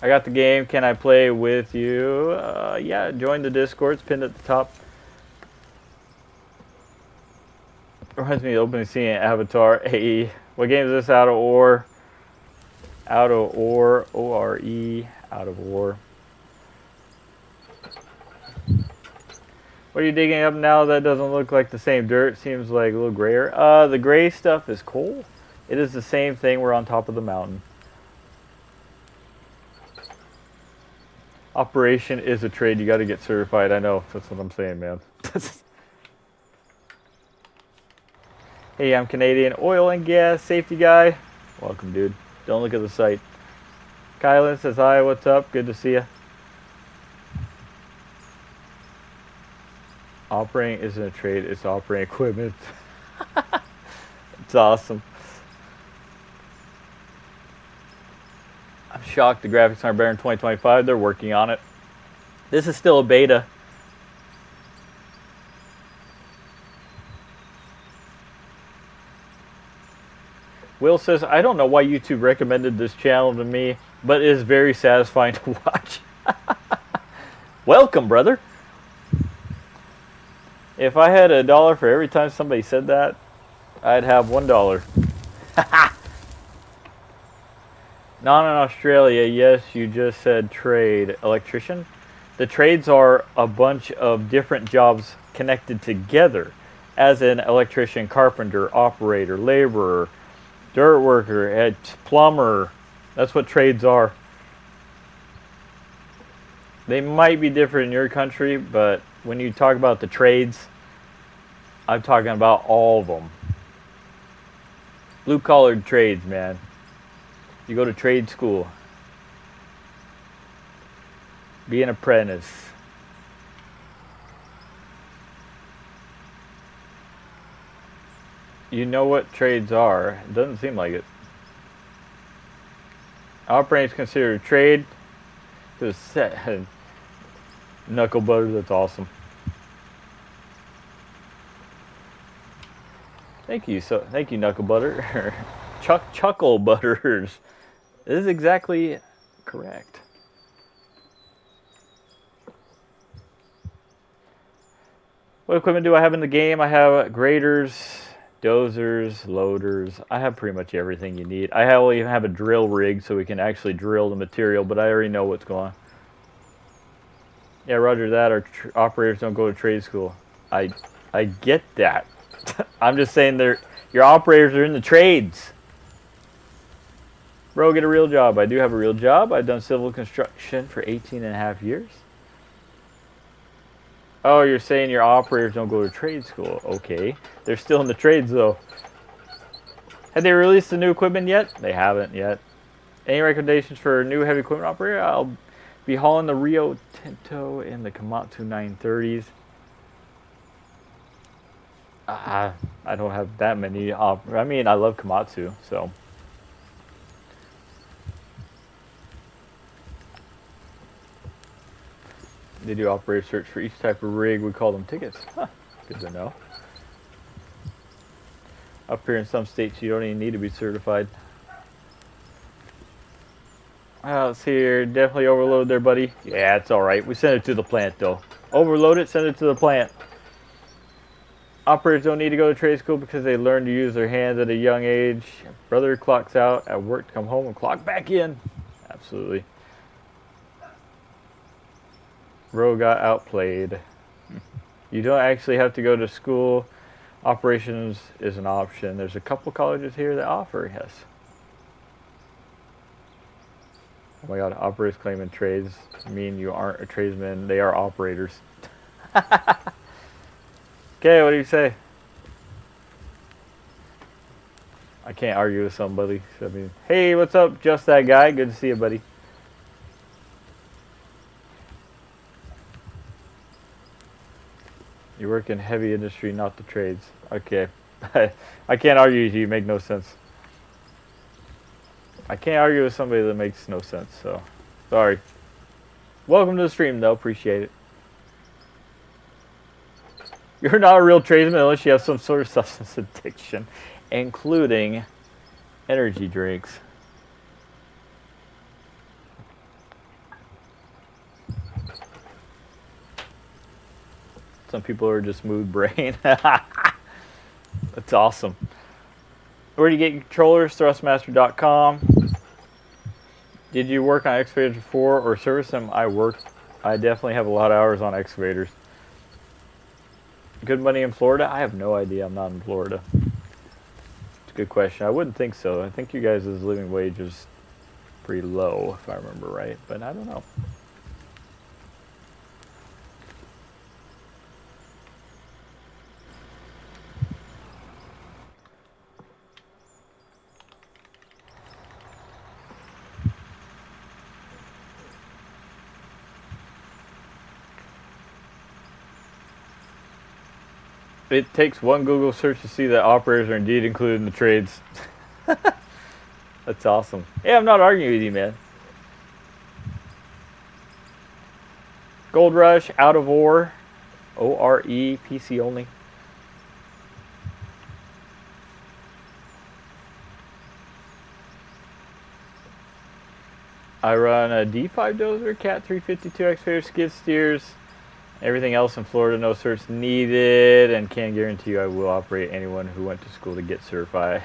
I got the game. Can I play with you? Yeah, join the Discord. It's pinned at the top. Reminds me of the opening scene in Avatar. Hey, what game is this? Out of ore. Out of ore. O-R-E. Out of ore. What are you digging up now that doesn't look like the same dirt? Seems like a little grayer. The gray stuff is coal. It is the same thing. We're on top of the mountain. Operation is a trade. You got to get certified. I know. That's what I'm saying, man. Hey, I'm Canadian oil and gas safety guy. Welcome, dude. Don't look at the site. Kylan says hi. What's up? Good to see you. Operating isn't a trade, it's operating equipment. It's awesome. I'm shocked the graphics aren't better in 2025. They're working on it. This is still a beta. Will says, I don't know why YouTube recommended this channel to me, but it is very satisfying to watch. Welcome, brother. If I had $1 for every time somebody said that, I'd have $1. Not in Australia. Yes, you just said trade. Electrician? The trades are a bunch of different jobs connected together. As an electrician, carpenter, operator, laborer, dirt worker, plumber. That's what trades are. They might be different in your country, but when you talk about the trades, I'm talking about all of them. Blue-collar trades, man. You go to trade school. Be an apprentice. You know what trades are. It doesn't seem like it. Operating is considered a trade. Knuckle butter, that's awesome. Thank you, Knuckle Butter. Chuckle Butters. This is exactly correct. What equipment do I have in the game? I have graders, dozers, loaders. I have pretty much everything you need. I even have a drill rig so we can actually drill the material, but I already know what's going on. Yeah, roger that. Our operators don't go to trade school. I get that. I'm just saying your operators are in the trades. Bro, get a real job. I do have a real job. I've done civil construction for 18.5 years. Oh, you're saying your operators don't go to trade school. Okay. They're still in the trades, though. Have they released the new equipment yet? They haven't yet. Any recommendations for a new heavy equipment operator? I'll be hauling the Rio Tinto and the Komatsu 930s. I don't have that many. I mean, I love Komatsu, so. They do operator search for each type of rig. We call them tickets. Huh, good to know. Up here in some states, you don't even need to be certified. Let's see here. Definitely overload there, buddy. Yeah, it's all right. We send it to the plant, though. Overload it, send it to the plant. Operators don't need to go to trade school because they learn to use their hands at a young age. Brother clocks out at work to come home and clock back in. Absolutely. Bro got outplayed. You don't actually have to go to school. Operations is an option. There's a couple colleges here that offer, yes. Oh my god, operators claiming trades mean you aren't a tradesman. They are operators. Okay, what do you say? I can't argue with somebody. I mean, hey, what's up? Just that guy. Good to see you, buddy. You work in heavy industry, not the trades. Okay. I can't argue with you. You make no sense. I can't argue with somebody that makes no sense, so sorry. Welcome to the stream, though. Appreciate it. You're not a real tradesman unless you have some sort of substance addiction, including energy drinks. Some people are just mood brain. That's awesome. Where do you get your controllers? Thrustmaster.com. Did you work on excavators before or service them? I definitely have a lot of hours on excavators. Good money in Florida? I have no idea. I'm not in Florida. It's a good question. I wouldn't think so. I think you guys' living wage is pretty low, if I remember right. But I don't know. It takes one Google search to see that operators are indeed included in the trades. That's awesome. Yeah, I'm not arguing with you, man. Gold Rush, Out of Ore, O-R-E, PC only. I run a D5 dozer, Cat 352 excavator, skid steers. Everything else in Florida, no certs needed, and can guarantee you I will operate anyone who went to school to get certified.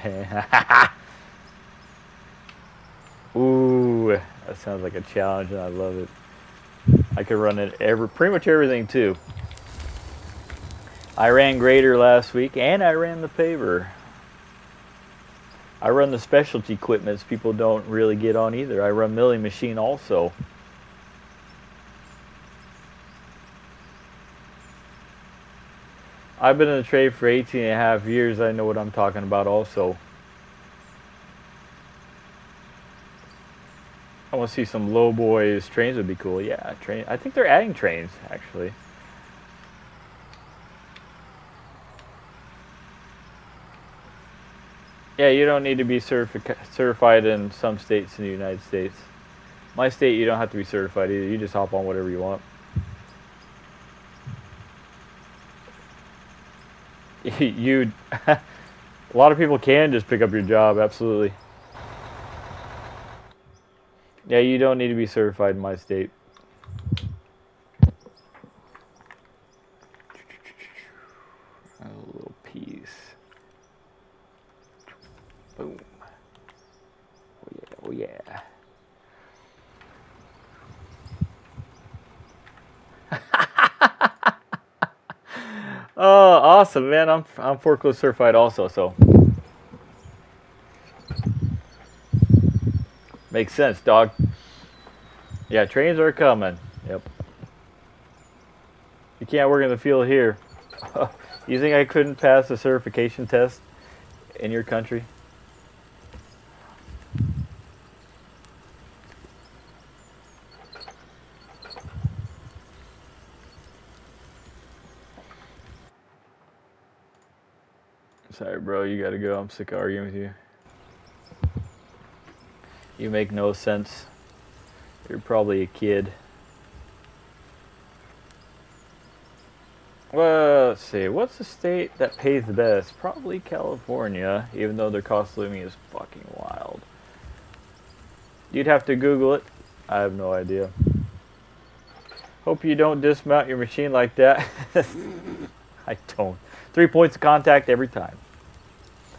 Ooh, that sounds like a challenge, and I love it. I could run it pretty much everything too. I ran grader last week, and I ran the paver. I run the specialty equipments people don't really get on either. I run milling machine also. I've been in the trade for 18 and a half years. I know what I'm talking about also. I want to see some low boys. Trains would be cool. Yeah, train. I think they're adding trains, actually. Yeah, you don't need to be certified in some states in the United States. My state, you don't have to be certified either. You just hop on whatever you want. A lot of people can just pick up your job, absolutely. Yeah, you don't need to be certified in my state. A little piece. Boom. Oh yeah, oh yeah. Oh, awesome, man. I'm forklift certified also, so makes sense, dog. Yeah, trains are coming. Yep. You can't work in the field here. You think I couldn't pass the certification test in your country? Sorry, bro, you gotta go. I'm sick of arguing with you. You make no sense. You're probably a kid. Well, let's see. What's the state that pays the best? Probably California, even though their cost of living is fucking wild. You'd have to Google it. I have no idea. Hope you don't dismount your machine like that. I don't. 3 points of contact every time.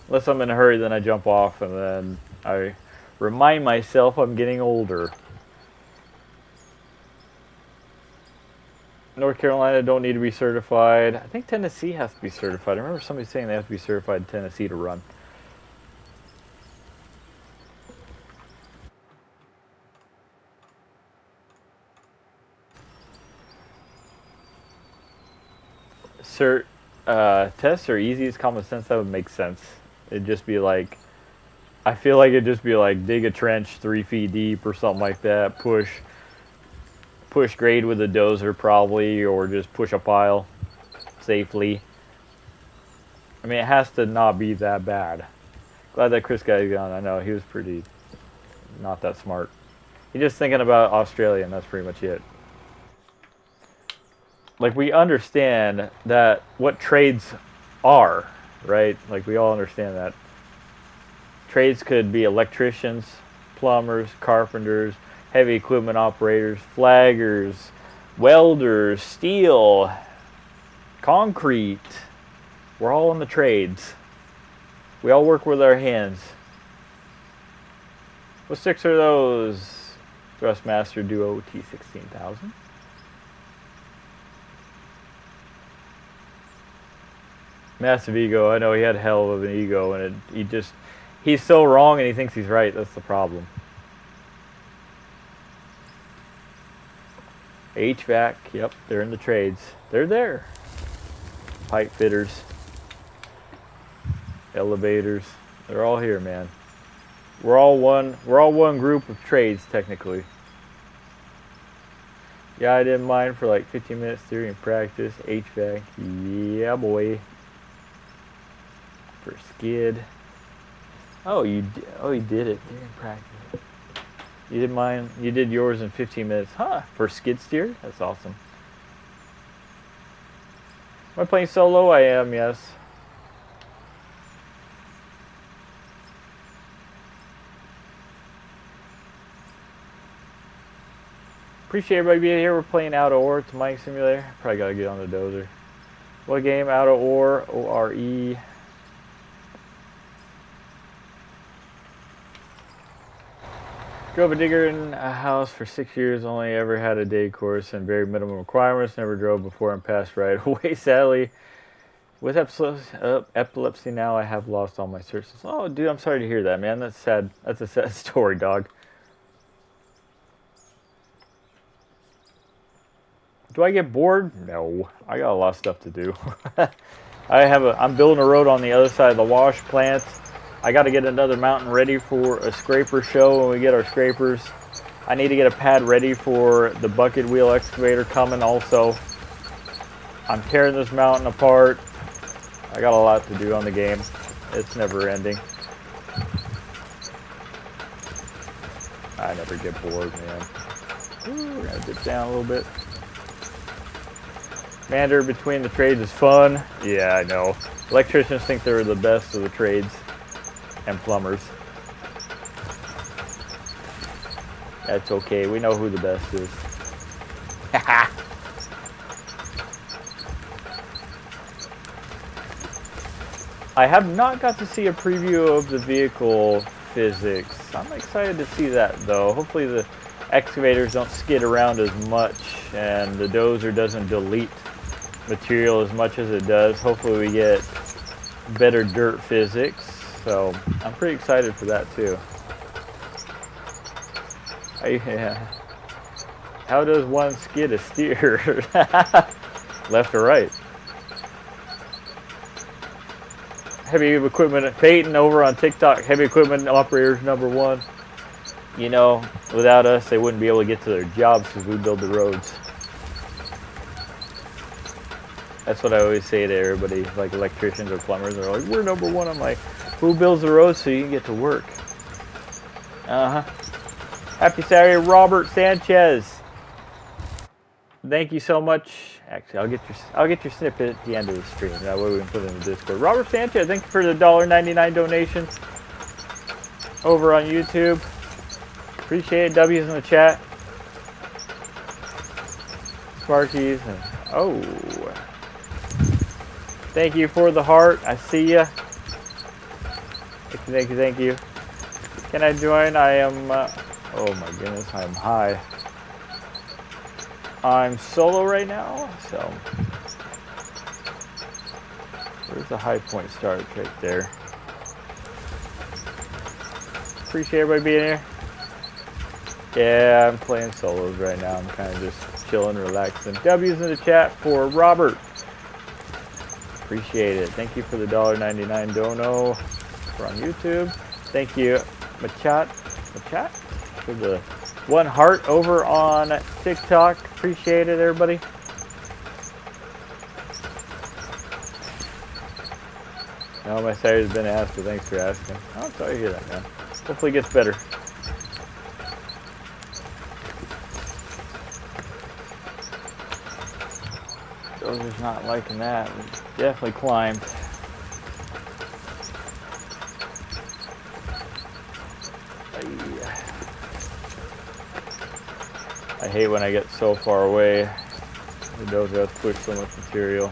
Unless I'm in a hurry, then I jump off, and then I remind myself I'm getting older. North Carolina don't need to be certified. I think Tennessee has to be certified. I remember somebody saying they have to be certified in Tennessee to run. Tests are easy as common sense. That would make sense. It'd just be like, I feel like it'd just be like dig a trench 3 feet deep or something like that. Push grade with a dozer probably, or just push a pile safely. I mean, it has to not be that bad. Glad that Chris guy gone. I know he was pretty not that smart. He's just thinking about Australia, and that's pretty much it. Like, we understand that what trades are, right? Like, we all understand that. Trades could be electricians, plumbers, carpenters, heavy equipment operators, flaggers, welders, steel, concrete. We're all in the trades. We all work with our hands. What sticks are those? Thrustmaster Duo T16000. Massive ego. I know he had a hell of an ego, and he's so wrong and he thinks he's right. That's the problem. HVAC, yep, they're in the trades. They're there. Pipe fitters, elevators, they're all here, man. We're all one group of trades technically. Yeah, I didn't mind for like 15 minutes theory and practice. HVAC, yeah boy. For skid. Oh, you did it during practice. You did mine. You did yours in 15 minutes, huh? For skid steer, that's awesome. Am I playing solo? I am, yes. Appreciate everybody being here. We're playing Out of Ore. It's a mining simulator. Probably gotta get on the dozer. What game? Out of Ore. O-R-E. Drove a digger in a house for 6 years, only ever had a day course and very minimum requirements, never drove before and passed right away, sadly. With epilepsy now, I have lost all my searches. Oh, dude, I'm sorry to hear that, man. That's sad. That's a sad story, dog. Do I get bored? No. I got a lot of stuff to do. I'm building a road on the other side of the wash plant. I got to get another mountain ready for a scraper show when we get our scrapers. I need to get a pad ready for the bucket wheel excavator coming also. I'm tearing this mountain apart. I got a lot to do on the game. It's never ending. I never get bored, man. Ooh, we're going to dip down a little bit. Commander between the trades is fun. Yeah, I know. Electricians think they're the best of the trades. And plumbers. That's okay. We know who the best is. I have not got to see a preview of the vehicle physics. I'm excited to see that though. Hopefully the excavators don't skid around as much and the dozer doesn't delete material as much as it does. Hopefully we get better dirt physics. So I'm pretty excited for that too. Yeah. How does one skid a steer? Left or right? Heavy equipment, Peyton over on TikTok, heavy equipment operators #1. You know, without us, they wouldn't be able to get to their jobs because we build the roads. That's what I always say to everybody, like electricians or plumbers. They're like, we're #1. I'm like, who builds the roads so you can get to work? Happy Saturday, Robert Sanchez. Thank you so much. Actually, I'll get your snippet at the end of the stream. That way we can put it in the Discord. Robert Sanchez, thank you for the $1.99 donation over on YouTube. Appreciate it. W's in the chat. Sparkies. And, oh. Thank you for the heart. I see ya. Thank you, thank you. Can I join? I am, oh my goodness, I'm high. I'm solo right now, so. Where's the high point start? Right there. Appreciate everybody being here. Yeah, I'm playing solos right now. I'm kind of just chilling, relaxing. W's in the chat for Robert. Appreciate it. Thank you for the $1.99 dono for on YouTube. Thank you, Machat, for the 1 heart over on TikTok. Appreciate it, everybody. No, my Saturday's been asked, but thanks for asking. Oh, sorry to hear that, man. Hopefully it gets better. Dozer's not liking that. We definitely climbed. I hate when I get so far away. The dozer has pushed so much material.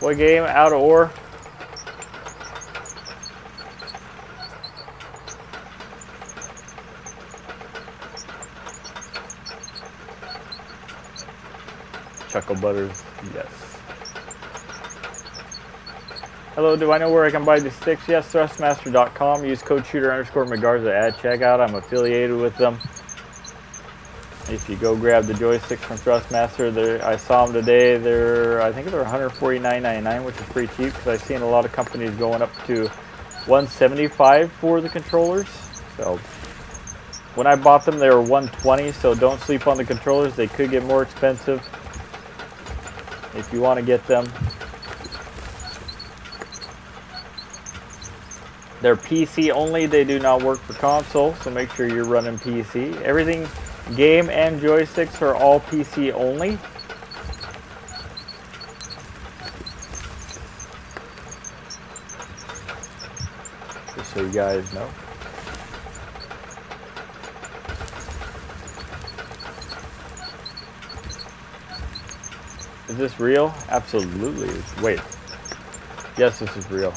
What game? Out of ore? Chuckle Butters, yes. Hello, do I know where I can buy these sticks? Yes, thrustmaster.com. Use code shooter_McGarza at checkout. I'm affiliated with them. If you go grab the joysticks from Thrustmaster, I saw them today. I think they're $149.99, which is pretty cheap because I've seen a lot of companies going up to $175 for the controllers. So when I bought them, they were $120. So don't sleep on the controllers; they could get more expensive if you want to get them. They're PC only. They do not work for console, so make sure you're running PC. Everything. Game and joysticks are all PC only. Just so you guys know. Is this real? Absolutely. Wait. Yes, this is real.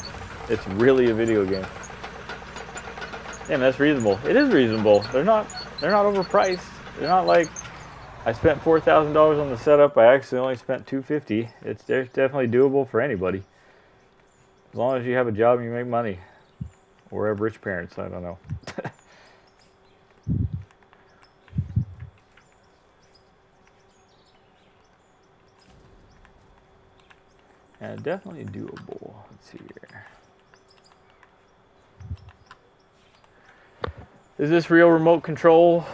It's really a video game. Damn, that's reasonable. It is reasonable. They're not overpriced. They're not like I spent $4,000 on the setup. I actually only spent $250. It's definitely doable for anybody, as long as you have a job and you make money, or have rich parents. I don't know. Yeah, definitely doable. Let's see here. Is this real remote control?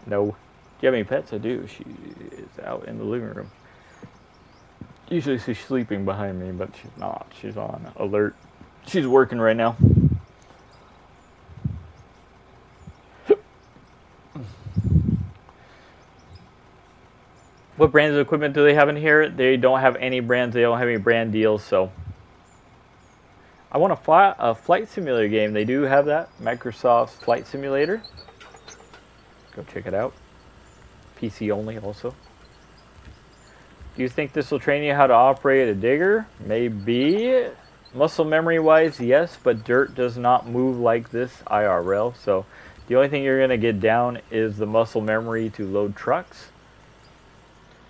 No. Do you have any pets? I do. She is out in the living room. Usually she's sleeping behind me, but she's not. She's on alert. She's working right now. What brands of equipment do they have in here? They don't have any brands. They don't have any brand deals, so. I want a flight simulator game. They do have that. Microsoft's Flight Simulator. Go check it out. PC only also. Do you think this will train you how to operate a digger? Maybe. Muscle memory wise, yes, but dirt does not move like this IRL. So the only thing you're going to get down is the muscle memory to load trucks.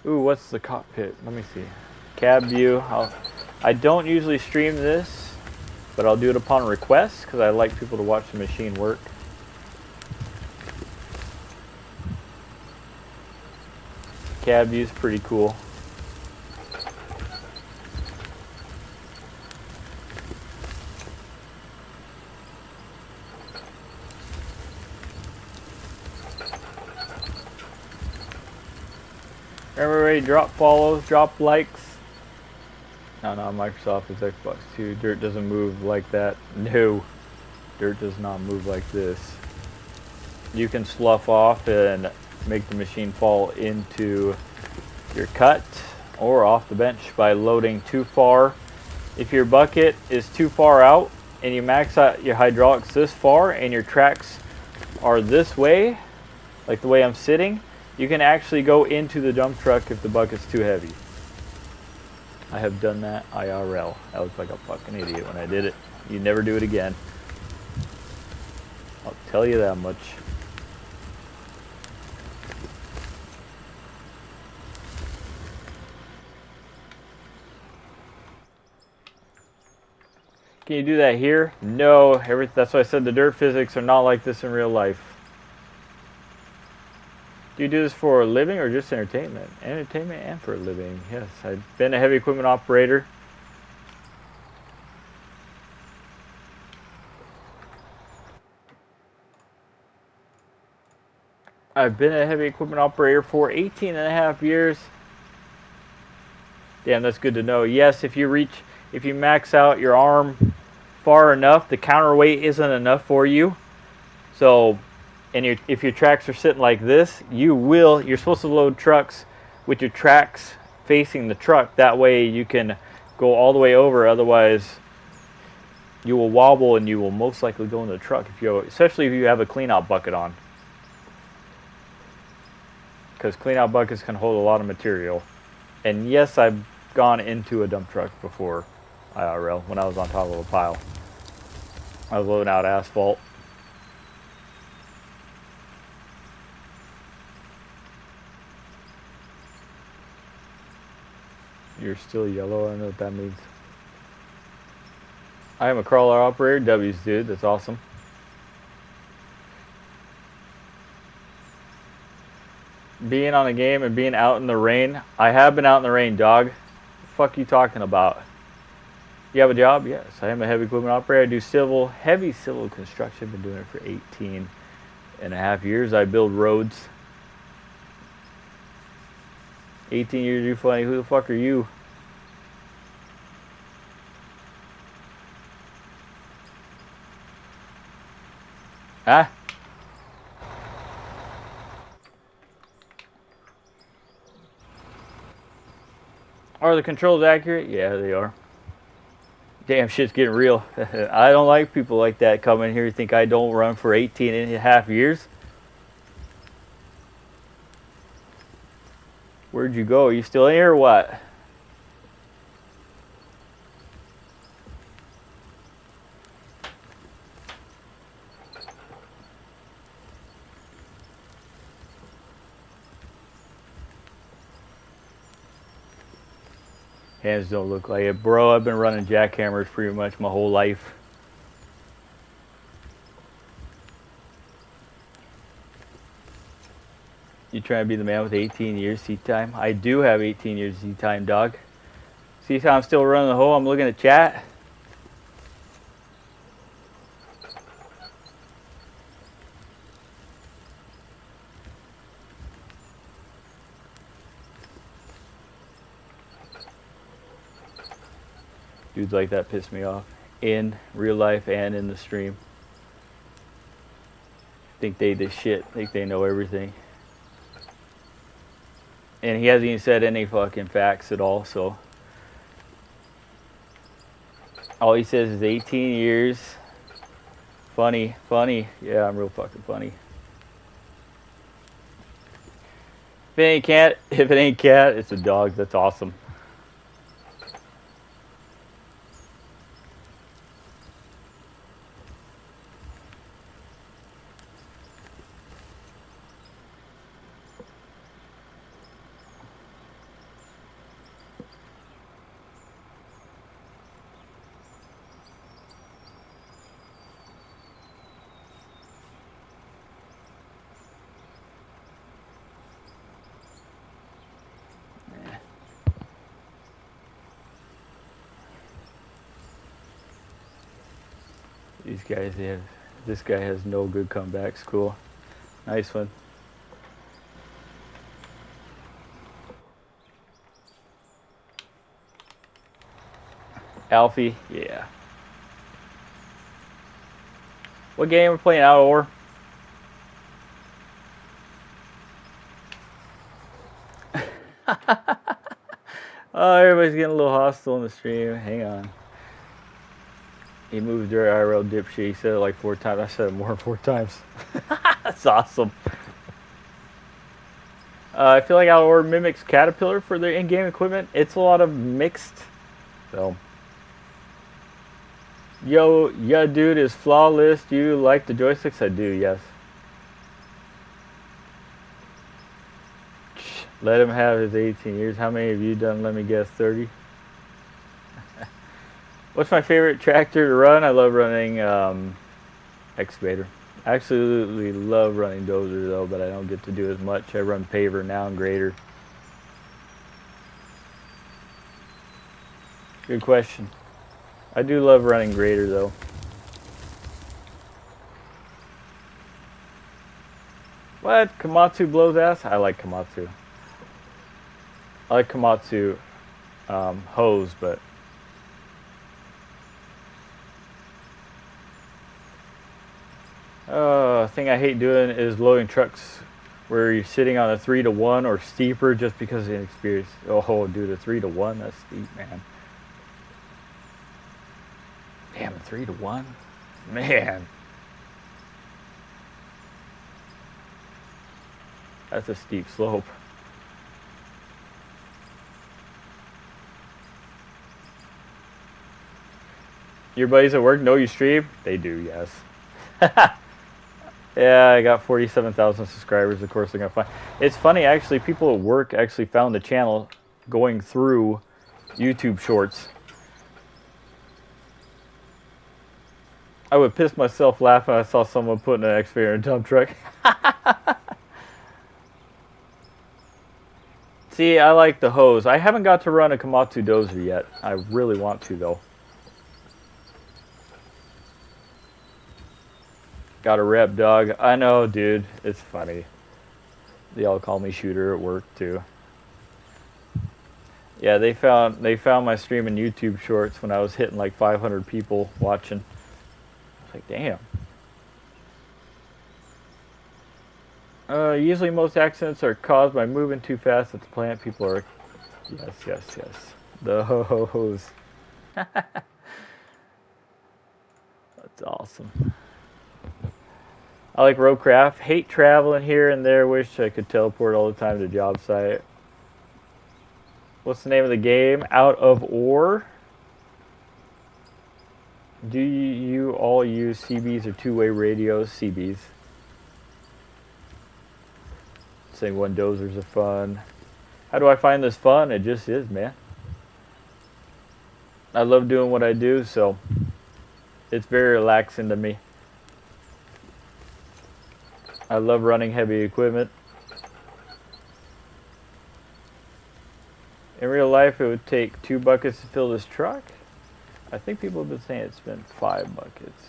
Ooh, what's the cockpit? Let me see. Cab view. I don't usually stream this, but I'll do it upon request because I like people to watch the machine work. Cab view is pretty cool. Everybody drop follows, drop likes. No, Microsoft is Xbox 2. Dirt doesn't move like that. No. Dirt does not move like this. You can slough off and make the machine fall into your cut or off the bench by loading too far. If your bucket is too far out and you max out your hydraulics this far and your tracks are this way, like the way I'm sitting, You can actually go into the dump truck if the bucket's too heavy. I have done that IRL. I looked like a fucking idiot when I did it. You never do it again. I'll tell you that much. Can you do that here? No. That's why I said the dirt physics are not like this in real life. Do you do this for a living or just entertainment? Entertainment and for a living, yes. I've been a heavy equipment operator. I've been a heavy equipment operator for 18 and a half years. Damn, that's good to know. Yes, if you max out your arm far enough, the counterweight isn't enough for you. So, if your tracks are sitting like this, you're supposed to load trucks with your tracks facing the truck. That way you can go all the way over. Otherwise, you will wobble and you will most likely go in the truck, especially if you have a clean-out bucket on. Because clean-out buckets can hold a lot of material. And yes, I've gone into a dump truck before IRL when I was on top of a pile. I was loading out asphalt. You're still yellow, I don't know what that means. I am a crawler operator, W's dude, that's awesome. Being on a game and being out in the rain. I have been out in the rain, dog. What the fuck are you talking about? You have a job? Yes. I am a heavy equipment operator. I do heavy civil construction. I've been doing it for 18 and a half years. I build roads. 18 years, you funny. Who the fuck are you? Huh? Are the controls accurate? Yeah, they are. Damn, shit's getting real. I don't like people like that coming here and think I don't run for 18 and a half years. Where'd you go? Are you still in here or what? Hands don't look like it. Bro, I've been running jackhammers pretty much my whole life. You trying to be the man with 18 years seat time? I do have 18 years seat time, dog. See how I'm still running the hole? I'm looking at chat. Dudes like that piss me off. In real life and in the stream. Think they the shit. Think they know everything. And he hasn't even said any fucking facts at all, so. All he says is 18 years. Funny, funny. Yeah, I'm real fucking funny. If it ain't cat, it's a dog. That's awesome. These guys have. This guy has no good comebacks. Cool. Nice one. Alfie, yeah. What game we're playing out or? Oh, everybody's getting a little hostile in the stream. Hang on. He moved your IRL dipshit. He said it like 4 times. I said it more than 4 times. That's awesome. I feel like Outdoor mimics Caterpillar for their in-game equipment. It's a lot of mixed. So, yo, yeah, dude is flawless. Do you like the joysticks? I do, yes. Let him have his 18 years. How many have you done? Let me guess, 30. What's my favorite tractor to run? I love running excavator. I absolutely love running dozer though, but I don't get to do as much. I run paver now and grader. Good question. I do love running grader though. What? Komatsu blows ass? I like Komatsu. I like Komatsu hose, but thing I hate doing is loading trucks where you're sitting on a 3-to-1 or steeper just because of inexperience. Oh, dude, a 3-to-1? That's steep, man. Damn, a 3-to-1? Man. That's a steep slope. Your buddies at work know you stream? They do, yes. Yeah, I got 47,000 subscribers. Of course, they're gonna find. It's funny, actually. People at work actually found the channel going through YouTube Shorts. I would piss myself laughing when I saw someone putting an excavator in a dump truck. See, I like the hose. I haven't got to run a Komatsu dozer yet. I really want to, though. Got a rep, dog. I know, dude. It's funny. They all call me Shooter at work too. Yeah, they found my stream in YouTube Shorts when I was hitting like 500 people watching. I was like, damn. Usually most accidents are caused by moving too fast at the plant. People are, yes. The hose. That's awesome. I like roadcraft. Hate traveling here and there. Wish I could teleport all the time to job site. What's the name of the game? Out of Ore. Do you all use CBs or two-way radios? CBs. Saying one dozers are fun. How do I find this fun? It just is, man. I love doing what I do, so it's very relaxing to me. I love running heavy equipment. In real life, it would take 2 buckets to fill this truck. I think people have been saying it's been 5 buckets.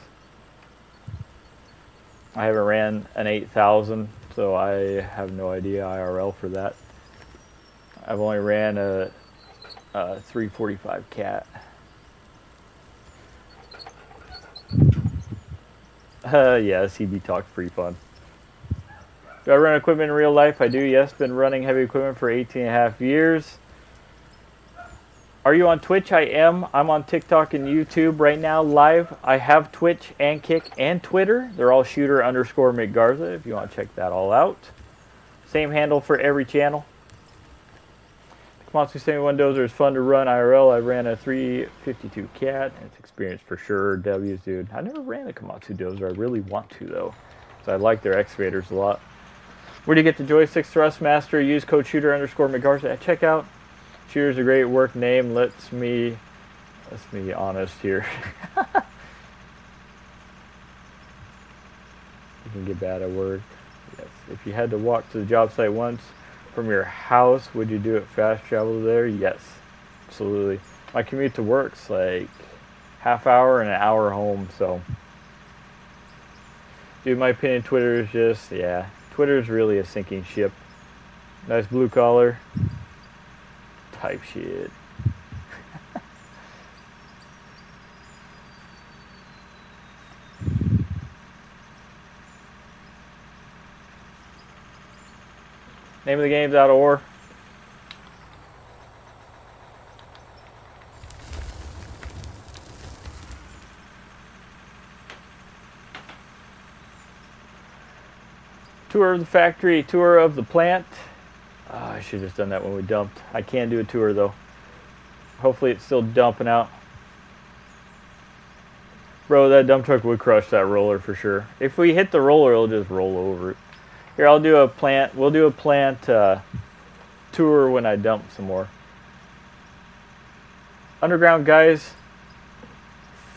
I haven't ran an 8,000, so I have no idea IRL for that. I've only ran a 345 cat. Yeah, CB Talk's pretty fun. Do I run equipment in real life? I do, yes. Been running heavy equipment for 18.5 years. Are you on Twitch? I am. I'm on TikTok and YouTube right now, live. I have Twitch and Kick and Twitter. They're all shooter_McGarza if you want to check that all out. Same handle for every channel. Komatsu 71 dozer is fun to run IRL. I ran a 352 cat. It's experience for sure. W's, dude. I never ran a Komatsu dozer. I really want to, though. So I like their excavators a lot. Where do you get the joysticks? Thrustmaster. Use code shooter_McGarza at checkout. Shooter's a great work name. Let's me honest here. You can get bad at work. Yes. If you had to walk to the job site once from your house, would you do it fast travel there? Yes, absolutely. My commute to work's like half hour and an hour home, so. Dude, my opinion, Twitter is just, yeah. Twitter's really a sinking ship. Nice blue collar. Type shit. Name of the game's Out of Ore. Tour of the factory, tour of the plant. I should have just done that when we dumped. I can do a tour though. Hopefully it's still dumping out. Bro, that dump truck would crush that roller for sure. If we hit the roller, it'll just roll over it. Here, I'll do a plant. We'll do a plant tour when I dump some more. Underground guys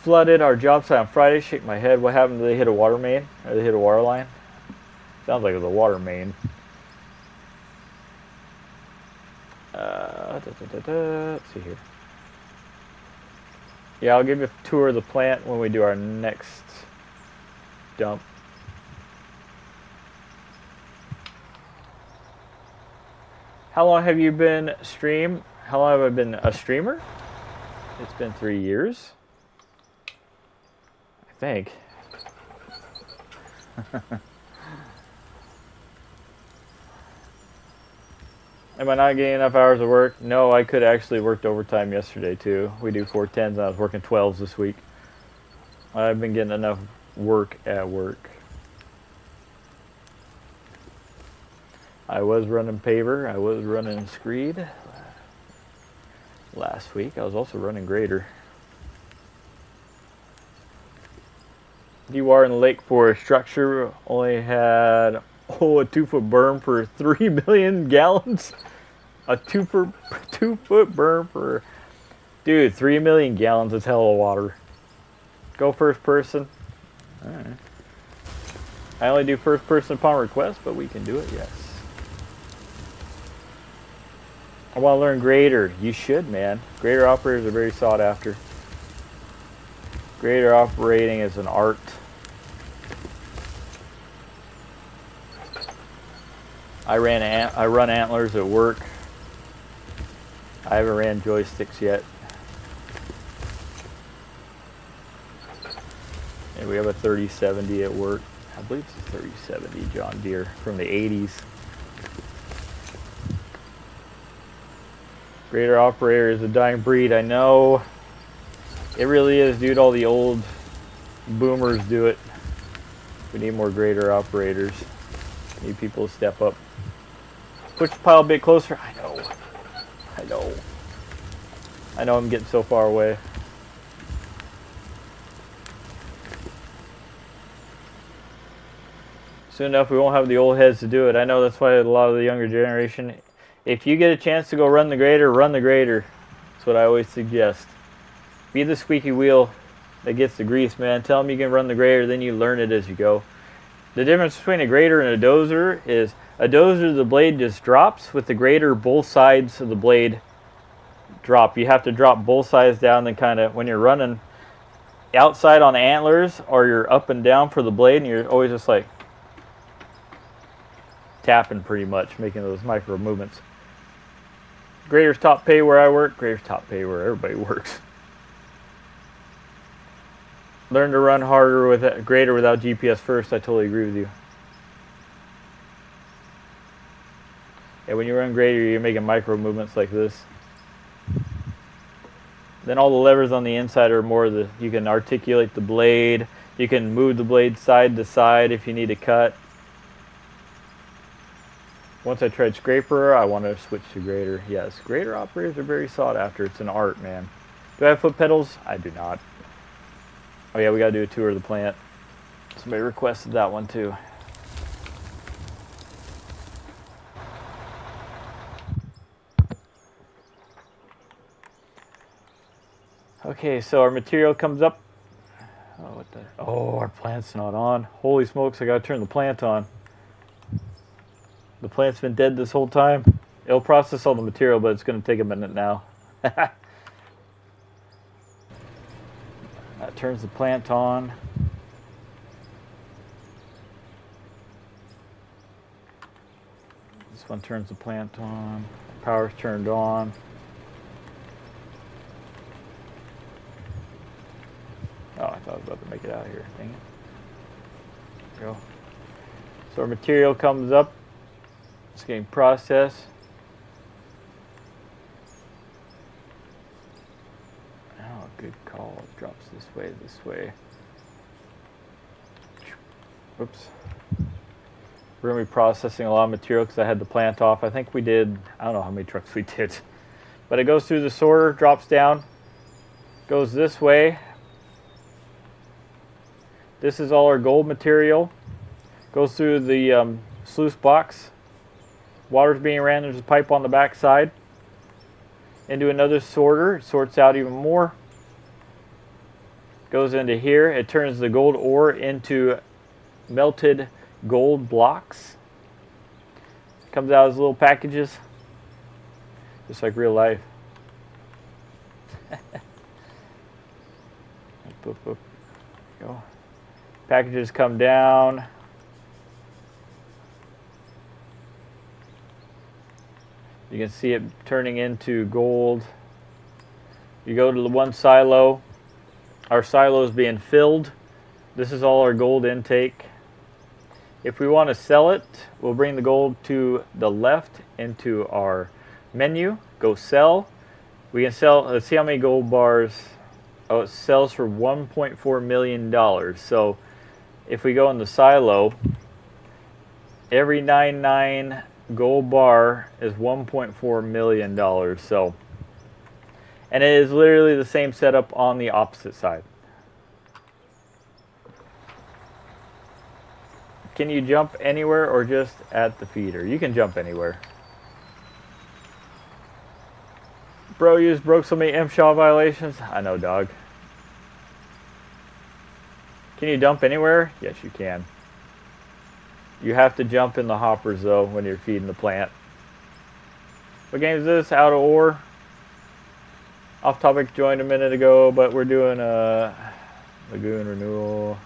flooded our job site on Friday. Shake my head. What happened? Did they hit a water main? Or they hit a water line? Sounds like it was a water main. Let's see here. Yeah, I'll give you a tour of the plant when we do our next dump. How long have you been stream? How long have I been a streamer? It's been 3 years. I think. Am I not getting enough hours of work? No, I could actually worked overtime yesterday too. We do 410s and I was working 12s this week. I've been getting enough work at work. I was running paver. I was running screed last week. I was also running grader. You are in the lake for a structure only had a 2-foot berm for 3 million gallons. A 2-foot berm for, dude, 3 million gallons is hell of water. Go first person. All right. I only do first person upon request, but we can do it, yes. I want to learn grader. You should, man. Grader operators are very sought after. Grader operating is an art. I run antlers at work. I haven't ran joysticks yet. And we have a 3070 at work. I believe it's a 3070 John Deere from the 80s. Grader operator is a dying breed. I know. It really is, dude. All the old boomers do it. We need more grader operators. Need people to step up. Push the pile a bit closer. I know. I know. I know I'm getting so far away. Soon enough, we won't have the old heads to do it. I know that's why a lot of the younger generation, if you get a chance to go run the grader, run the grader. That's what I always suggest. Be the squeaky wheel that gets the grease, man. Tell them you can run the grader, then you learn it as you go. The difference between a grader and a dozer is a dozer, the blade just drops. With the grader, both sides of the blade drop. You have to drop both sides down, then kind of, when you're running outside on antlers, or you're up and down for the blade, and you're always just like tapping pretty much, making those micro movements. Grader's top pay where I work. Grader's top pay where everybody works. Learn to run harder with a grader without GPS first. I totally agree with you. Yeah, when you run grader, you're making micro movements like this. Then all the levers on the inside are more you can articulate the blade. You can move the blade side to side if you need to cut. Once I tried scraper, I want to switch to grader. Yes, grader operators are very sought after. It's an art, man. Do I have foot pedals? I do not. Oh yeah, we gotta do a tour of the plant. Somebody requested that one too. Okay, so our material comes up. Oh, what the? Oh, our plant's not on. Holy smokes, I gotta turn the plant on. The plant's been dead this whole time. It'll process all the material, but it's gonna take a minute now. That turns the plant on. This one turns the plant on. Power's turned on. Oh, I thought I was about to make it out of here. Dang it. There we go. So our material comes up. It's getting processed. Oh, good call. It drops this way, this way. Oops. We're going to be processing a lot of material because I had the plant off. I think we did, I don't know how many trucks we did. But it goes through the sorter, drops down, goes this way. This is all our gold material. Goes through the sluice box. Water's being ran, there's a pipe on the back side. Into another sorter, it sorts out even more. Goes into here, it turns the gold ore into melted gold blocks. Comes out as little packages, just like real life. Go. Packages come down. You can see it turning into gold. You go to the one silo. Our silo is being filled. This is all our gold intake. If we want to sell it, we'll bring the gold to the left into our menu. Go sell. We can sell, let's see how many gold bars. Oh, it sells for $1.4 million. So if we go in the silo, every 99 gold bar is $1.4 million. So, and it is literally the same setup on the opposite side. Can you jump anywhere or just at the feeder? You can jump anywhere. Bro, you just broke so many MSHA violations. I know, dog. Can you dump anywhere? Yes, you can. You have to jump in the hoppers, though, when you're feeding the plant. What game is this? Out of ore. Off topic, joined a minute ago, but we're doing a lagoon renewal.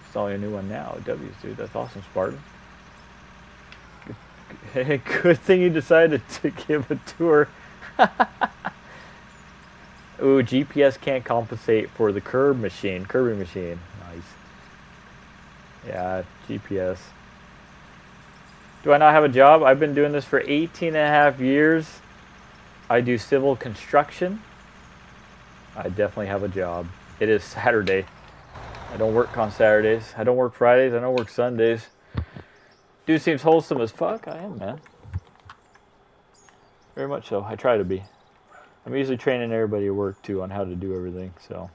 Installing a new one now. W's, dude. That's awesome, Spartan. Good thing you decided to give a tour. Ooh, GPS can't compensate for the curbing machine. Nice. Yeah, GPS. Do I not have a job? I've been doing this for 18 and a half years. I do civil construction. I definitely have a job. It is Saturday. I don't work on Saturdays. I don't work Fridays. I don't work Sundays. Dude seems wholesome as fuck. I am, man. Very much so. I try to be. I'm usually training everybody at work, too, on how to do everything, so.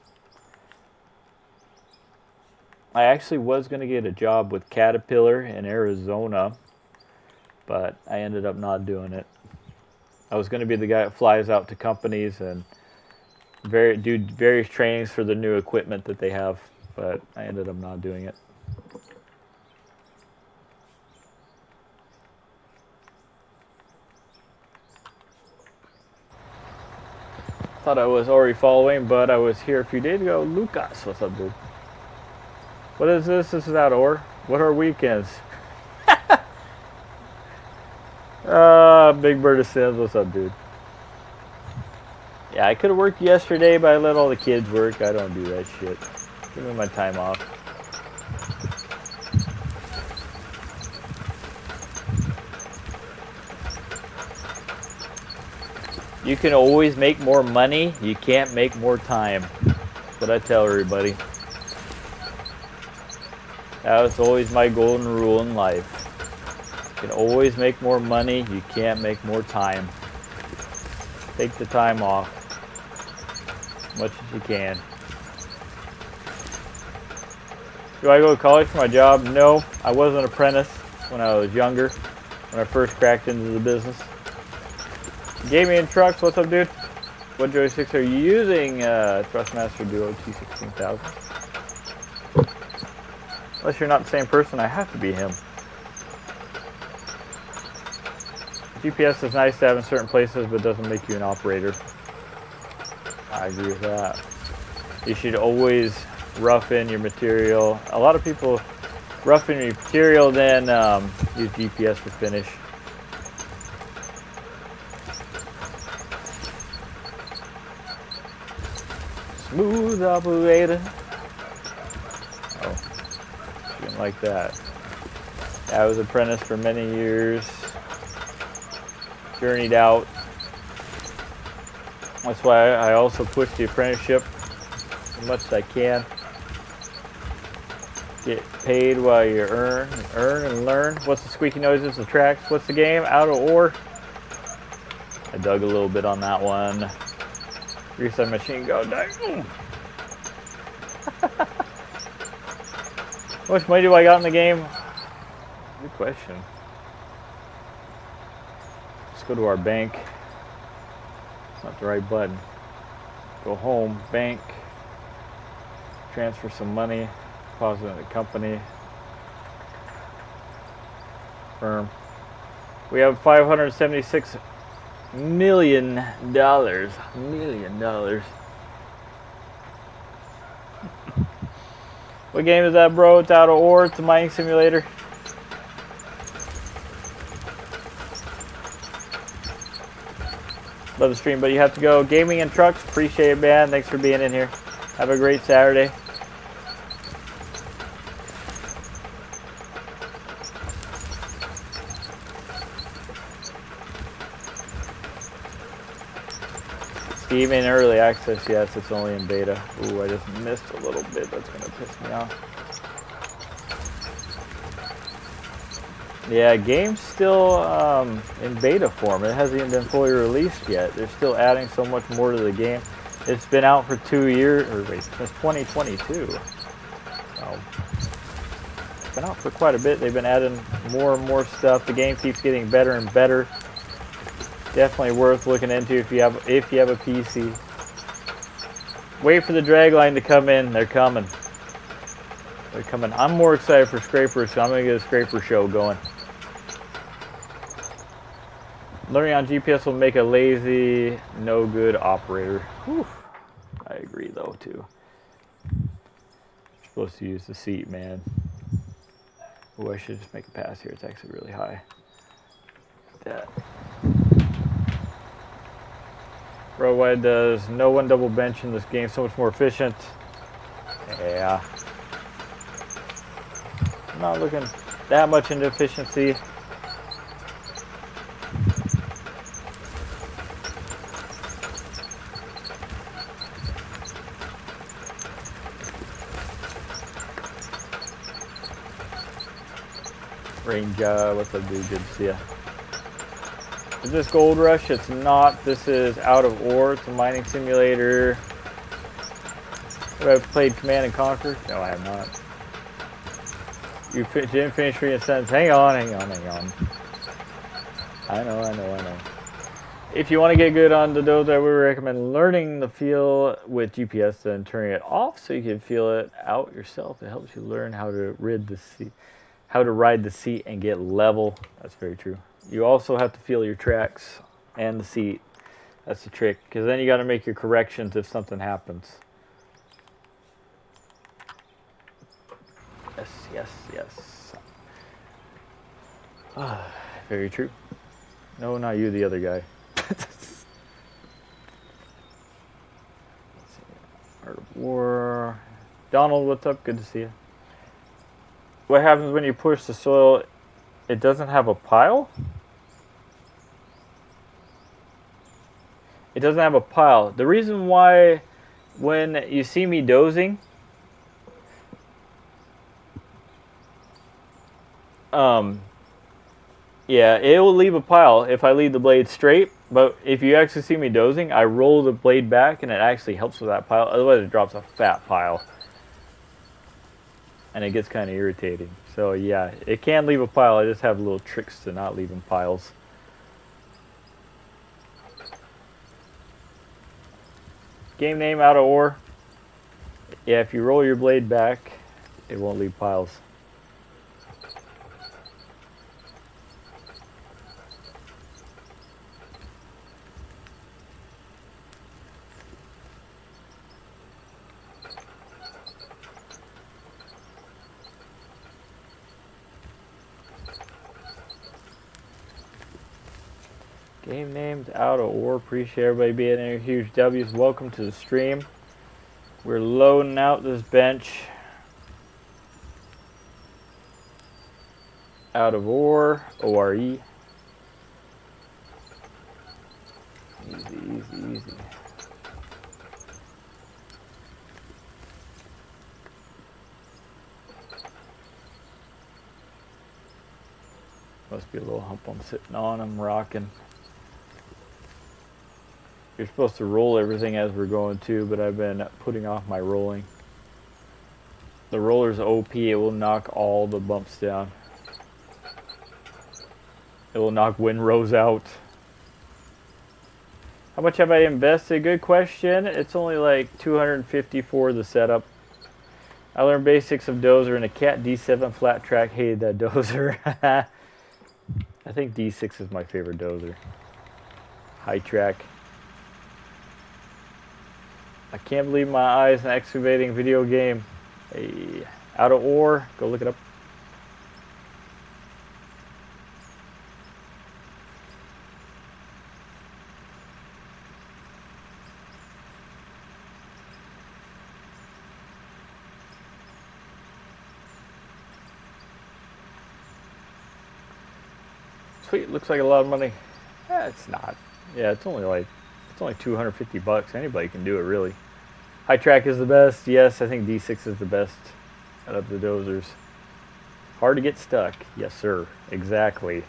I actually was going to get a job with Caterpillar in Arizona, but I ended up not doing it. I was going to be the guy that flies out to companies and do various trainings for the new equipment that they have, but I ended up not doing it. Thought I was already following, but I was here a few days ago. Lucas, what's up, dude? What is this? This is out of ore. What are weekends? Big Bird of Sins, what's up, dude? Yeah, I could have worked yesterday, but I let all the kids work. I don't do that shit. Give me my time off. You can always make more money. You can't make more time. That's what I tell everybody. That was always my golden rule in life. You can always make more money. You can't make more time. Take the time off as much as you can. Do I go to college for my job? No. I was an apprentice when I was younger, when I first cracked into the business. Gaming Trucks, what's up, dude? What joysticks are you using? Thrustmaster Duo T16000. Unless you're not the same person, I have to be him. GPS is nice to have in certain places, but doesn't make you an operator. I agree with that. You should always rough in your material. A lot of people rough in your material, then use GPS for finish. Smooth operator. Oh, didn't like that. I was apprentice for many years. Journeyed out. That's why I also push the apprenticeship as much as I can. Get paid while you earn and learn. What's the squeaky noises? The tracks. What's the game? Out of ore. I dug a little bit on that one. Reset machine go down. How much money do I got in the game? Good question. Let's go to our bank. It's not the right button. Go home, bank. Transfer some money. Deposit in the company. Firm. We have $576 million. What game is that, bro? It's out of ore. It's a mining simulator. Love the stream, but you have to go. Gaming and trucks. Appreciate it, man. Thanks for being in here. Have a great Saturday. Even early access, yes, it's only in beta. Ooh, I just missed a little bit. That's going to piss me off. Yeah, game's still in beta form. It hasn't even been fully released yet. They're still adding so much more to the game. It's been out for 2 years, or wait, since 2022. So, it's been out for quite a bit. They've been adding more and more stuff. The game keeps getting better and better. Definitely worth looking into if you have a PC. Wait for the dragline to come in. They're coming. They're coming. I'm more excited for scrapers, so I'm gonna get a scraper show going. Learning on GPS will make a lazy, no good operator. Whew. I agree though too. You're supposed to use the seat, man. Oh, I should just make a pass here. It's actually really high. That. Bro, why does no one double bench in this game? So much more efficient. Yeah. I'm not looking that much into efficiency. Range, what's up, dude? Good to see ya. Is this Gold Rush? It's not. This is Out of Ore. It's a mining simulator. Have I played Command and Conquer? No, I have not. You didn't finish reading a sentence. Hang on. I know. If you want to get good on the dozer, I would recommend learning the feel with GPS and turning it off so you can feel it out yourself. It helps you learn how to ride the seat and get level. That's very true. You also have to feel your tracks and the seat. That's the trick, because then you got to make your corrections if something happens. Yes. Very true. No, not you, the other guy. Art of War. Donald, what's up? Good to see you. What happens when you push the soil? It doesn't have a pile? It doesn't have a pile. The reason why when you see me dozing, yeah, it will leave a pile if I leave the blade straight, but if you actually see me dozing, I roll the blade back and it actually helps with that pile. Otherwise it drops a fat pile. And it gets kind of irritating. So yeah, it can leave a pile. I just have little tricks to not leaving piles. Game name Out of Ore. Yeah, if you roll your blade back, it won't leave piles. Game named Out of Ore. Appreciate everybody being here. Huge W's. Welcome to the stream. We're loading out this bench. Out of Ore. O-R-E. Easy. Must be a little hump I'm sitting on. I'm rocking. You're supposed to roll everything as we're going too, but I've been putting off my rolling. The roller's OP. It will knock all the bumps down. It will knock windrows out. How much have I invested? Good question. It's only like $250 for the setup. I learned basics of Dozer and a Cat D7 flat track. Hated that Dozer. I think D6 is my favorite Dozer. High track. I can't believe my eyes, an excavating video game. Hey, out of ore. Go look it up. Sweet, looks like a lot of money. It's not. Yeah, it's only $250. Anybody can do it, really. High track is the best. Yes, I think D6 is the best out of the dozers. Hard to get stuck. Yes, sir. Exactly.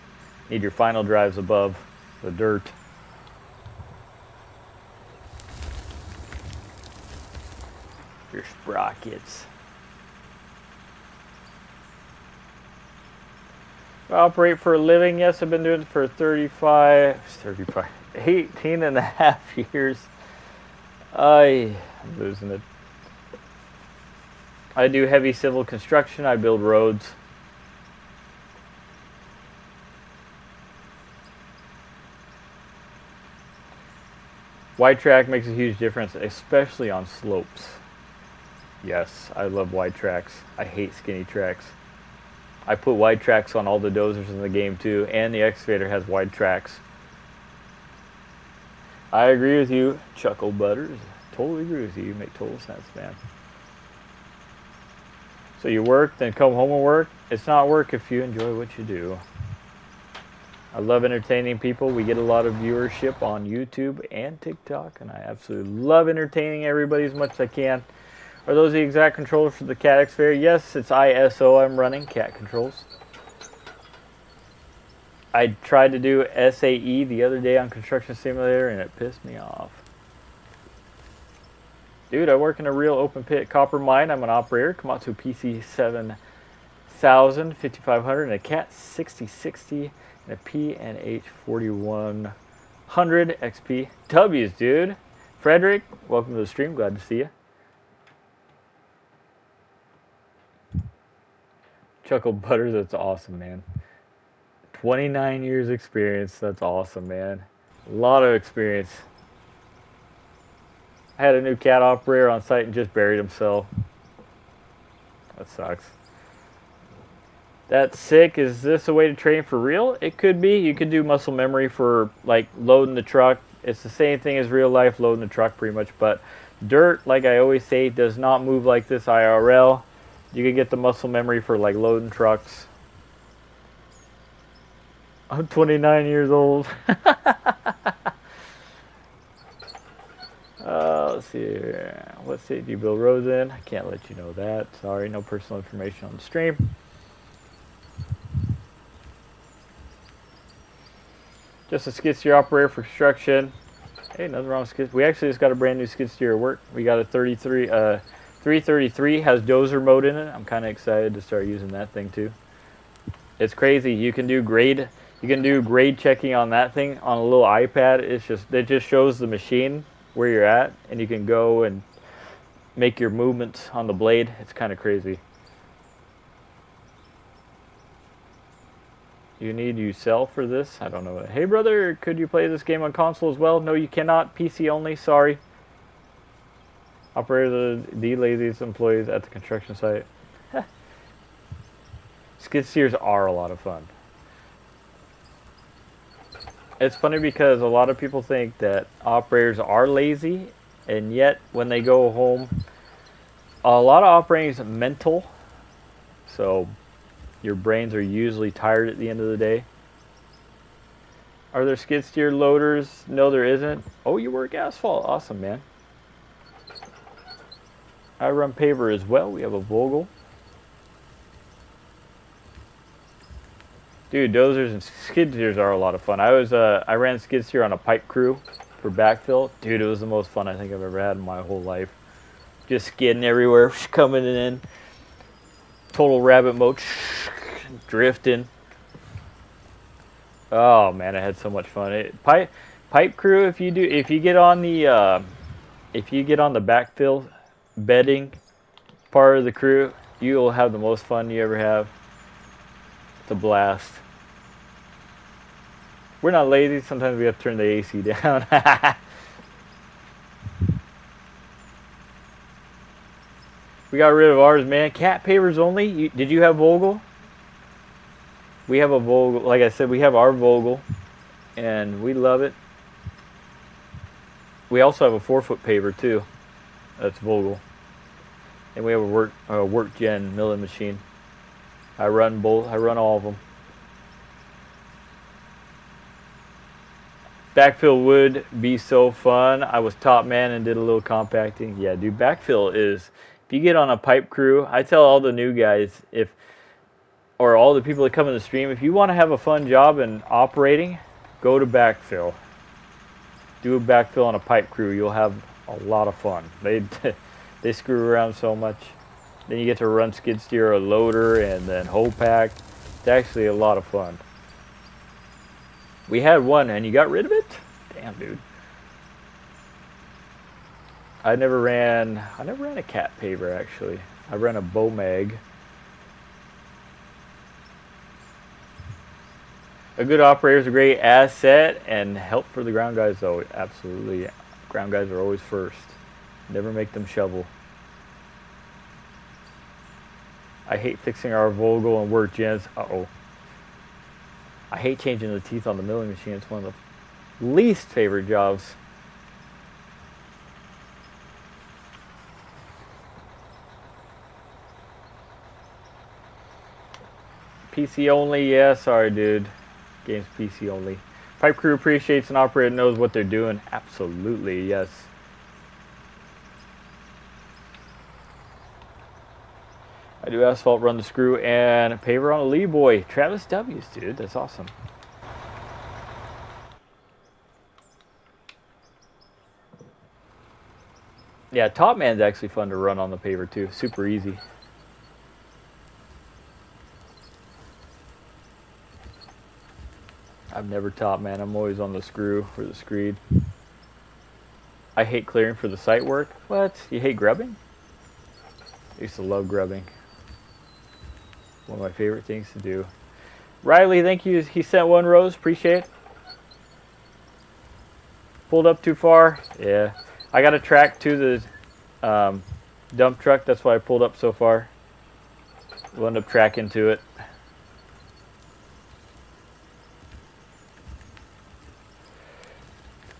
Need your final drives above the dirt. Your sprockets. I operate for a living. Yes, I've been doing it for 18 and a half years. I'm losing it. I do heavy civil construction. I build roads. Wide track makes a huge difference, especially on slopes. Yes, I love wide tracks. I hate skinny tracks. I put wide tracks on all the dozers in the game too, and the excavator has wide tracks. I agree with you, Chuckle Butters. Totally agree with you. You make total sense, man. So you work, then come home and work. It's not work if you enjoy what you do. I love entertaining people. We get a lot of viewership on YouTube and TikTok, and I absolutely love entertaining everybody as much as I can. Are those the exact controllers for the Cat Excavator? Yes, it's ISO I'm running, Cat controls. I tried to do SAE the other day on Construction Simulator, and it pissed me off. Dude, I work in a real open pit copper mine. I'm an operator. Komatsu PC 7000, 5500, and a Cat 6060, and a PNH 4100 XP. W's, dude. Frederick, welcome to the stream. Glad to see you. Chuckle Butters, that's awesome, man. 29 years experience, that's awesome, man. A lot of experience. I had a new cat operator on site and just buried himself. That sucks. That's sick. Is this a way to train for real? It could be. You could do muscle memory for like loading the truck. It's the same thing as real life, loading the truck pretty much, but dirt, like I always say, does not move like this IRL. You can get the muscle memory for like loading trucks. I'm 29 years old. Let's see here. What state do you build roads in? I can't let you know that. Sorry, no personal information on the stream. Just a skid steer operator for construction. Hey, nothing wrong with skid. We actually just got a brand new skid steer at work. We got a 333, has dozer mode in it. I'm kind of excited to start using that thing too. It's crazy. You can do grade checking on that thing on a little iPad. It just shows the machine where you're at, and you can go and make your movements on the blade. It's kind of crazy. You sell for this? I don't know. Hey brother, could you play this game on console as well? No, you cannot. PC only. Sorry. Operator the laziest employees at the construction site. Skid steers are a lot of fun. It's funny because a lot of people think that operators are lazy, and yet when they go home, a lot of operating is mental. So your brains are usually tired at the end of the day. Are there skid steer loaders? No, there isn't. Oh, you work asphalt. Awesome, man. I run paver as well. We have a Vogel. Dude, dozers and skid steers are a lot of fun. I ran skid steer on a pipe crew for backfill. Dude, it was the most fun I think I've ever had in my whole life. Just skidding everywhere, coming in, total rabbit mode, drifting. Oh man, I had so much fun. Pipe crew, if you get on the backfill bedding part of the crew, you will have the most fun you ever have. It's a blast. We're not lazy. Sometimes we have to turn the AC down. We got rid of ours, man. Cat pavers only. Did you have Vogel? We have a Vogel. Like I said, we have our Vogel, and we love it. We also have a 4-foot paver too. That's Vogel, and we have a work gen milling machine. I run both. I run all of them. Backfill would be so fun. I was top man and did a little compacting. Yeah, dude, backfill is, if you get on a pipe crew, I tell all the new guys, or all the people that come in the stream, if you want to have a fun job in operating, go to backfill. Do a backfill on a pipe crew. You'll have a lot of fun. They screw around so much. Then you get to run skid steer, a loader, and then hoe pack. It's actually a lot of fun. We had one, and you got rid of it? Damn, dude. I never ran a cat paver, actually. I ran a bow mag. A good operator is a great asset and help for the ground guys, though. Absolutely. Ground guys are always first. Never make them shovel. I hate fixing our Vogel and work gens. Uh-oh. I hate changing the teeth on the milling machine. It's one of the least favorite jobs. PC only? Yeah, sorry, dude. Game's PC only. Pipe crew appreciates an operator that knows what they're doing. Absolutely, yes. I do asphalt, run the screw, and paver on a Lee boy. Travis W's, dude. That's awesome. Yeah, Top Man's actually fun to run on the paver, too. Super easy. I've never Top Man. I'm always on the screw or the screed. I hate clearing for the site work. What? You hate grubbing? I used to love grubbing. One of my favorite things to do. Riley, thank you. He sent one rose. Appreciate it. Pulled up too far. Yeah. I got a track to the dump truck. That's why I pulled up so far. We'll end up tracking to it.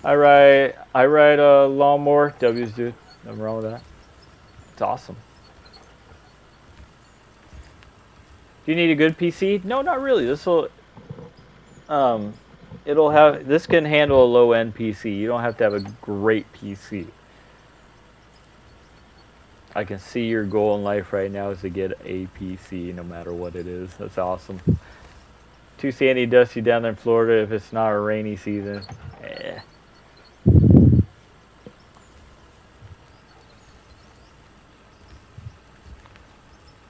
I ride a lawnmower. W's, dude. Nothing wrong with that. It's awesome. Do you need a good PC? No, not really. This can handle a low-end PC. You don't have to have a great PC. I can see your goal in life right now is to get a PC, no matter what it is. That's awesome. Too sandy, dusty down there in Florida if it's not a rainy season. Eh.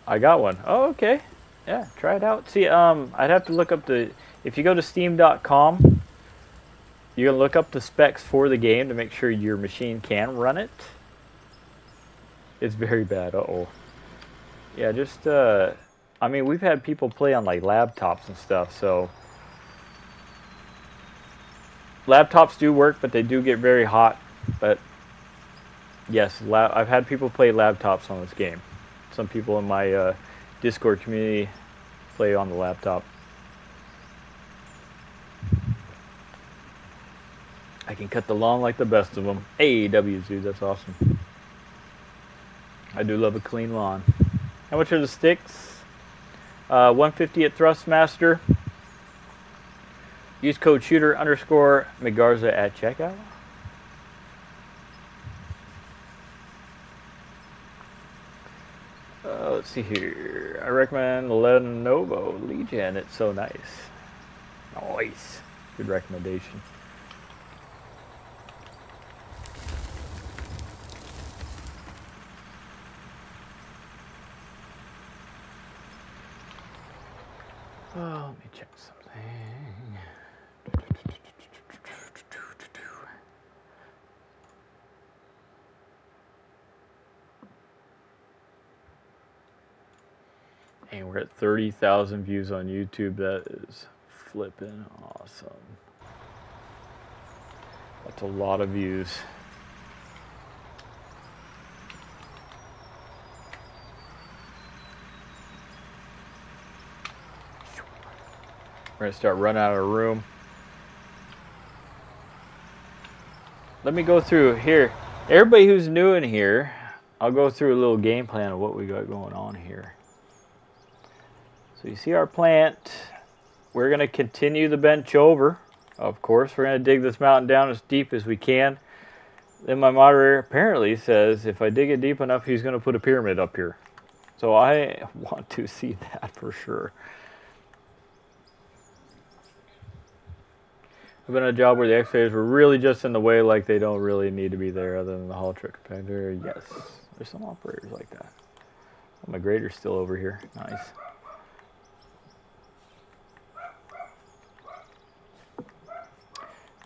I got one. Oh, okay. Yeah, try it out. See, I'd have to look up if you go to steam.com, you can look up the specs for the game to make sure your machine can run it. It's very bad. Uh-oh. Yeah, just, I mean, we've had people play on, like, laptops and stuff, so. Laptops do work, but they do get very hot. But, yes, I've had people play laptops on this game. Some people in my Discord community play on the laptop. I can cut the lawn like the best of them. Hey, W's, dude, that's awesome. I do love a clean lawn. How much are the sticks? 150 at Thrustmaster. Use code shooter_Megarza at checkout. Let's see here. I recommend Lenovo Legion. It's so nice. Nice. Good recommendation. Oh, let me check something. And we're at 30,000 views on YouTube. That is flipping awesome. That's a lot of views. We're gonna start running out of room. Let me go through here. Everybody who's new in here, I'll go through a little game plan of what we got going on here. So you see our plant. We're gonna continue the bench over. Of course, we're gonna dig this mountain down as deep as we can. Then my moderator apparently says if I dig it deep enough, he's gonna put a pyramid up here. So I want to see that for sure. I've been on a job where the excavators were really just in the way, like they don't really need to be there other than the haul truck compactor. Yes, there's some operators like that. Oh, my grader's still over here. Nice.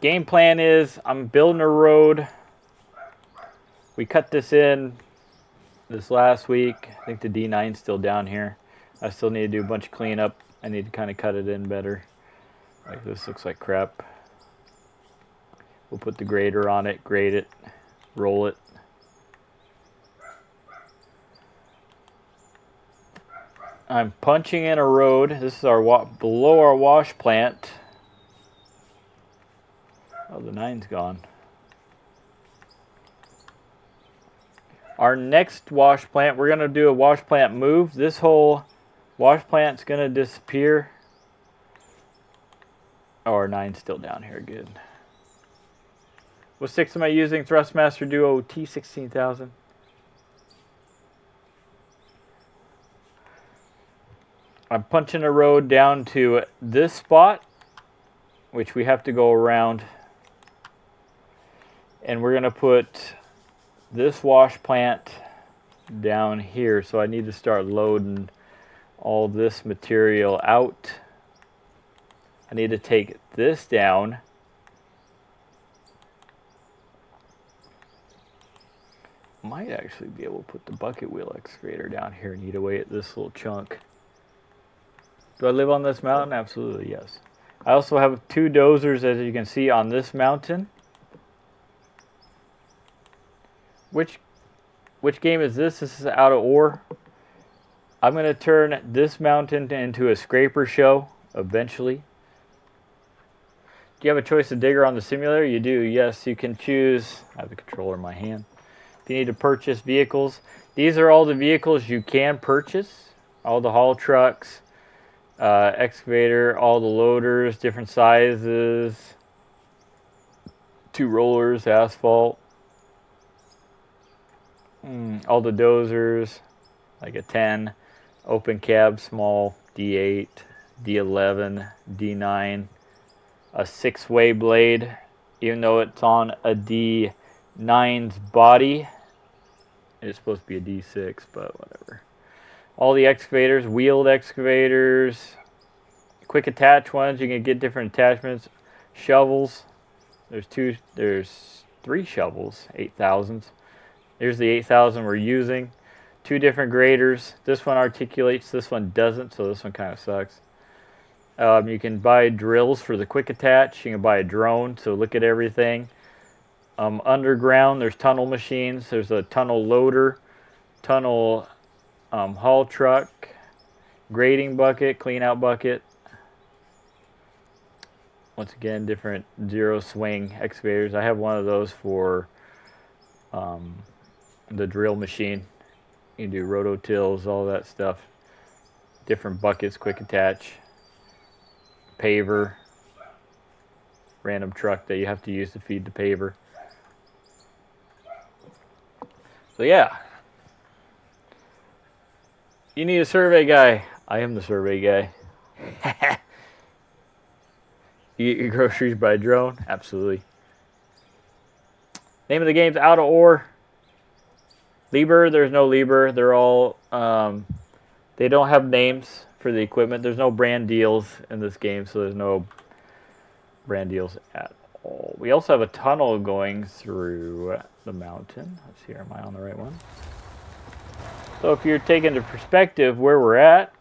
Game plan is I'm building a road. We cut this in this last week. I think the D9's still down here. I still need to do a bunch of cleanup. I need to kind of cut it in better. Like this looks like crap. We'll put the grader on it, grade it, roll it. I'm punching in a road. This is our below our wash plant. Oh, the 9's gone. Our next wash plant, we're going to do a wash plant move. This whole wash plant's going to disappear. Oh, our 9's still down here. Good. What sticks am I using? Thrustmaster Duo T16000. I'm punching a road down to this spot, which we have to go around. And we're going to put this wash plant down here. So I need to start loading all this material out. I need to take this down. Might actually be able to put the bucket wheel excavator down here and eat away at this little chunk. Do I live on this mountain? Absolutely, yes. I also have 2 dozers, as you can see, on this mountain. Which game is this? This is out of ore. I'm going to turn this mountain into a scraper show eventually. Do you have a choice of digger on the simulator? You do, yes. You can choose. I have the controller in my hand. If you need to purchase vehicles, these are all the vehicles you can purchase. All the haul trucks, excavator, all the loaders, different sizes, 2 rollers, asphalt. All the dozers, like a 10, open cab, small, D8, D11, D9, a 6-way blade, even though it's on a D9's body. It's supposed to be a D6, but whatever. All the excavators, wheeled excavators, quick attach ones, you can get different attachments. Shovels, there's 3 shovels, 8,000s. Here's the 8,000 we're using. 2 different graders. This one articulates, this one doesn't, so this one kind of sucks. You can buy drills for the quick attach. You can buy a drone, so look at everything. Underground, there's tunnel machines. There's a tunnel loader, tunnel haul truck, grading bucket, clean out bucket. Once again, different zero swing excavators. I have one of those for the drill machine. You can do rototills, all that stuff. Different buckets, quick attach, paver, random truck that you have to use to feed the paver. So yeah, you need a survey guy. I am the survey guy. You get your groceries by drone? Absolutely. Name of the game's Out of Ore. Lieber, there's no Lieber. They're all, they don't have names for the equipment. There's no brand deals in this game, so there's no brand deals at all. We also have a tunnel going through the mountain. Let's see, am I on the right one? So if you're taking the perspective where we're at,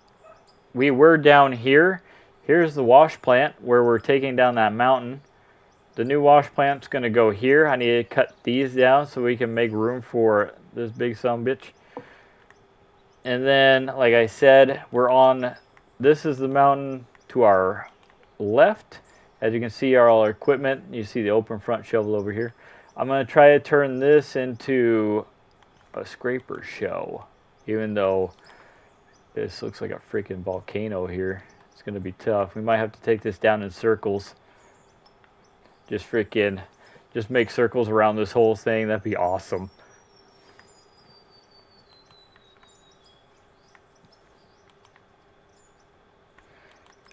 we were down here. Here's the wash plant where we're taking down that mountain. The new wash plant's going to go here. I need to cut these down so we can make room for this big sumbitch. And then, like I said, we're on, this is the mountain to our left. As you can see, all our equipment. You see the open front shovel over here. I'm going to try to turn this into a scraper show, even though this looks like a freaking volcano here. It's going to be tough. We might have to take this down in circles. Just make circles around this whole thing. That'd be awesome.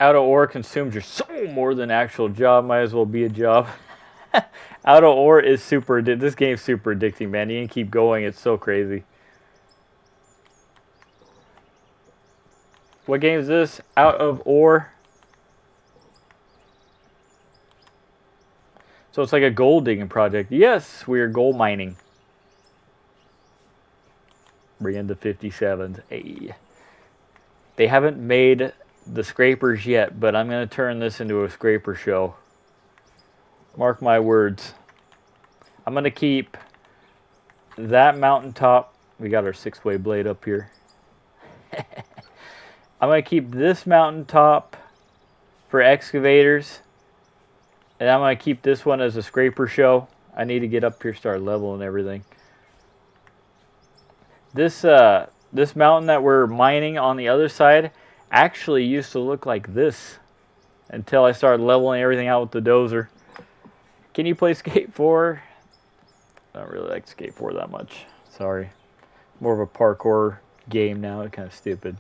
Out of ore consumes your soul more than actual job. Might as well be a job. Out of ore is super. This game's super addicting, man. You can keep going. It's so crazy. What game is this? Out of ore. So it's like a gold digging project. Yes, we are gold mining. Bring in the 57s. Hey. They haven't made the scrapers yet, but I'm going to turn this into a scraper show. Mark my words. I'm going to keep that mountaintop. We got our 6-way blade up here. I'm going to keep this mountaintop for excavators. And I'm going to keep this one as a scraper show. I need to get up here, start leveling everything. This mountain that we're mining on the other side actually used to look like this until I started leveling everything out with the dozer. Can you play Skate 4? I don't really like Skate 4 that much. Sorry. More of a parkour game now. It's kind of stupid.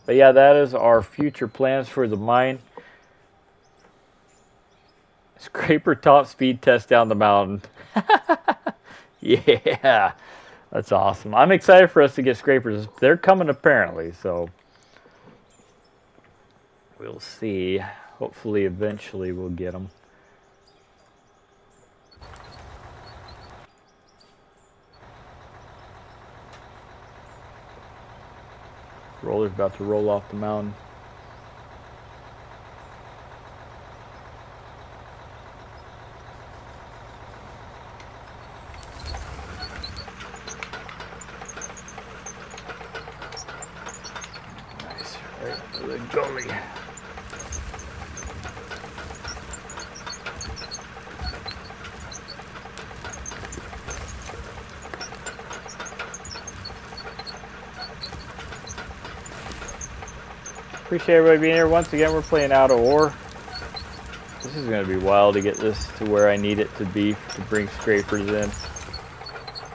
But yeah, that is our future plans for the mine. Scraper top speed test down the mountain. Yeah, that's awesome. I'm excited for us to get scrapers. They're coming apparently, so we'll see. Hopefully, eventually we'll get them. Roller's about to roll off the mountain. Nice, right to the gully. Appreciate everybody being here. Once again, we're playing Out of Ore. This is going to be wild to get this to where I need it to be to bring scrapers in.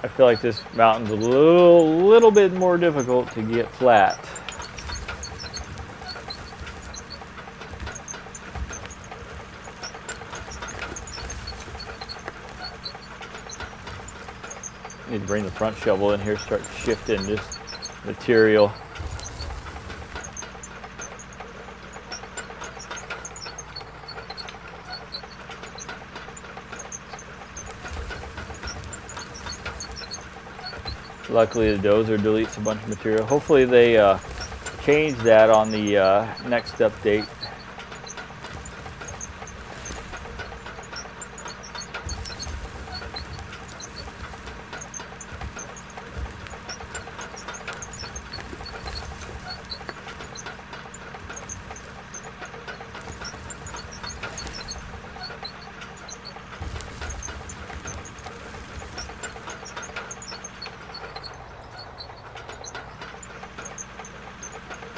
I feel like this mountain's a little bit more difficult to get flat. Need to bring the front shovel in here, start shifting this material. Luckily, the dozer deletes a bunch of material. Hopefully, they change that on the next update.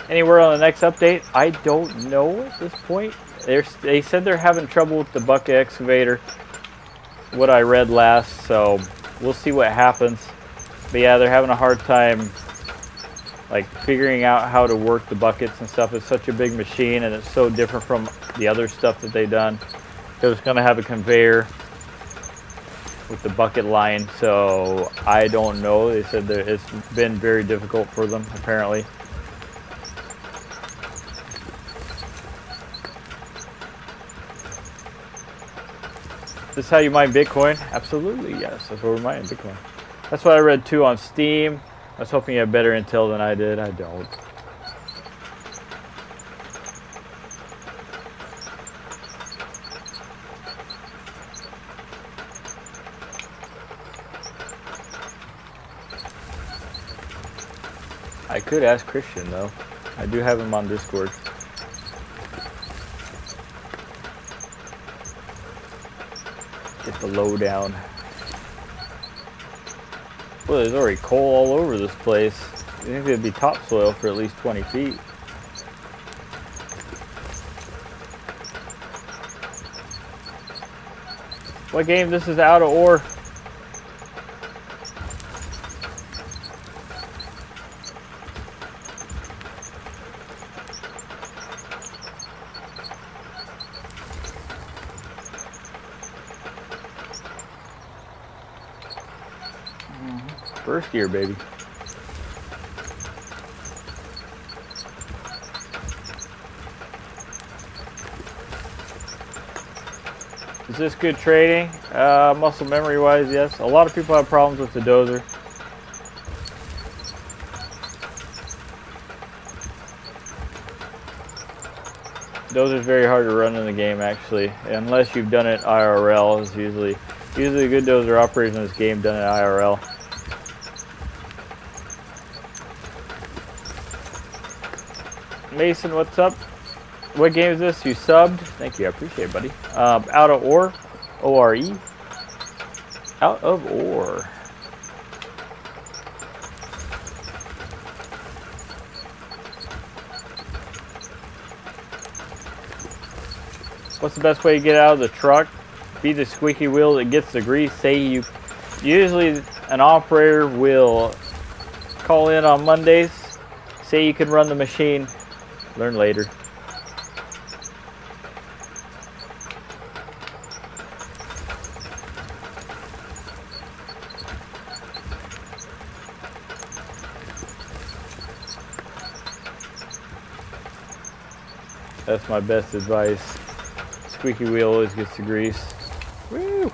Anywhere on the next update? I don't know at this point. They said they're having trouble with the bucket excavator, what I read last, so we'll see what happens. But yeah, they're having a hard time like figuring out how to work the buckets and stuff. It's such a big machine, and it's so different from the other stuff that they've done. It was going to have a conveyor with the bucket line, so I don't know. They said that it's been very difficult for them, apparently. This is how you mine Bitcoin? Absolutely, yes. That's what we're mining Bitcoin. That's what I read too on Steam. I was hoping you had better intel than I did. I don't. I could ask Christian though. I do have him on Discord. Get the lowdown. Well, there's already coal all over this place. I think there'd be topsoil for at least 20 feet. What game? This is out of ore. First gear, baby. Is this good trading? Muscle memory wise, yes. A lot of people have problems with the dozer. Dozer's very hard to run in the game, actually, unless you've done it IRL. Is usually a good dozer operator in this game done it IRL. Mason, what's up? What game is this? You subbed? Thank you, I appreciate it, buddy. Out of ore, O-R-E. Out of ore. What's the best way to get out of the truck? Be the squeaky wheel that gets the grease. Usually an operator will call in on Mondays. Say you can run the machine. Learn later. That's my best advice. Squeaky wheel always gets the grease. Woo!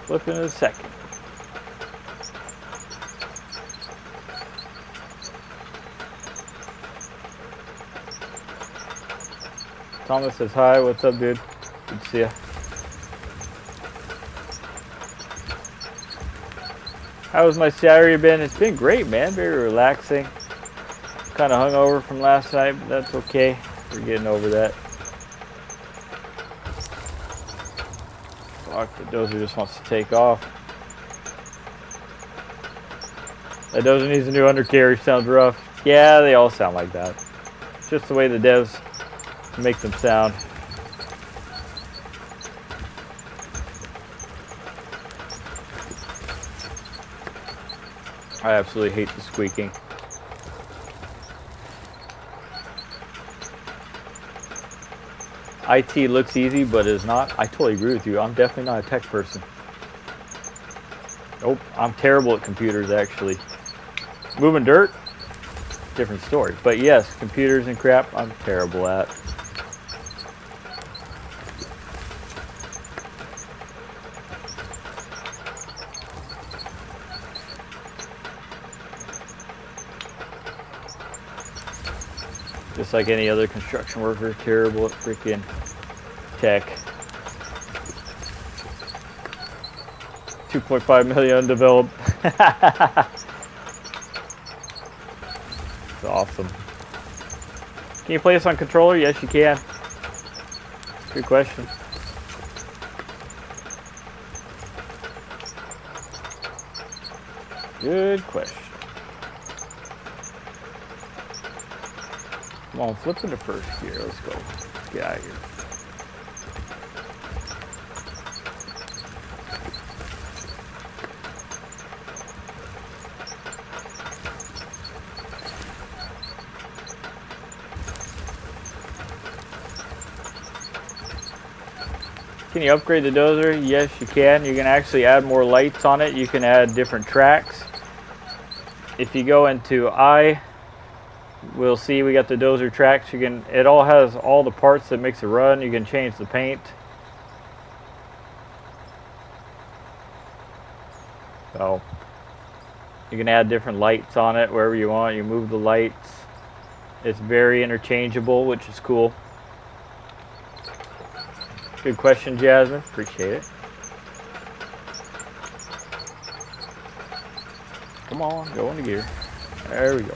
Flip in a second. Thomas says hi. What's up, dude? Good to see ya. How has my Saturday been? It's been great, man. Very relaxing. Kind of hungover from last night, but that's okay. We're getting over that. Fuck, the dozer just wants to take off. That dozer needs a new undercarriage. Sounds rough. Yeah, they all sound like that. It's just the way the devs make them sound. I absolutely hate the squeaking. IT looks easy, but is not. I totally agree with you. I'm definitely not a tech person. Nope, I'm terrible at computers, actually. Moving dirt? Different story. But yes, computers and crap, I'm terrible at. Just like any other construction worker, terrible at freaking tech. 2.5 million undeveloped. It's awesome. Can you play this on controller? Yes, you can. Good question. Good question. Come on, flip into first gear. Let's go. Let's get out of here. Can you upgrade the dozer? Yes, you can. You can actually add more lights on it. You can add different tracks. If you go into we'll see we got the dozer tracks. It all has all the parts that makes it run. You can change the paint. So you can add different lights on it wherever you want. You move the lights. It's very interchangeable, which is cool. Good question, Jasmine. Appreciate it. Come on, go into gear. There we go.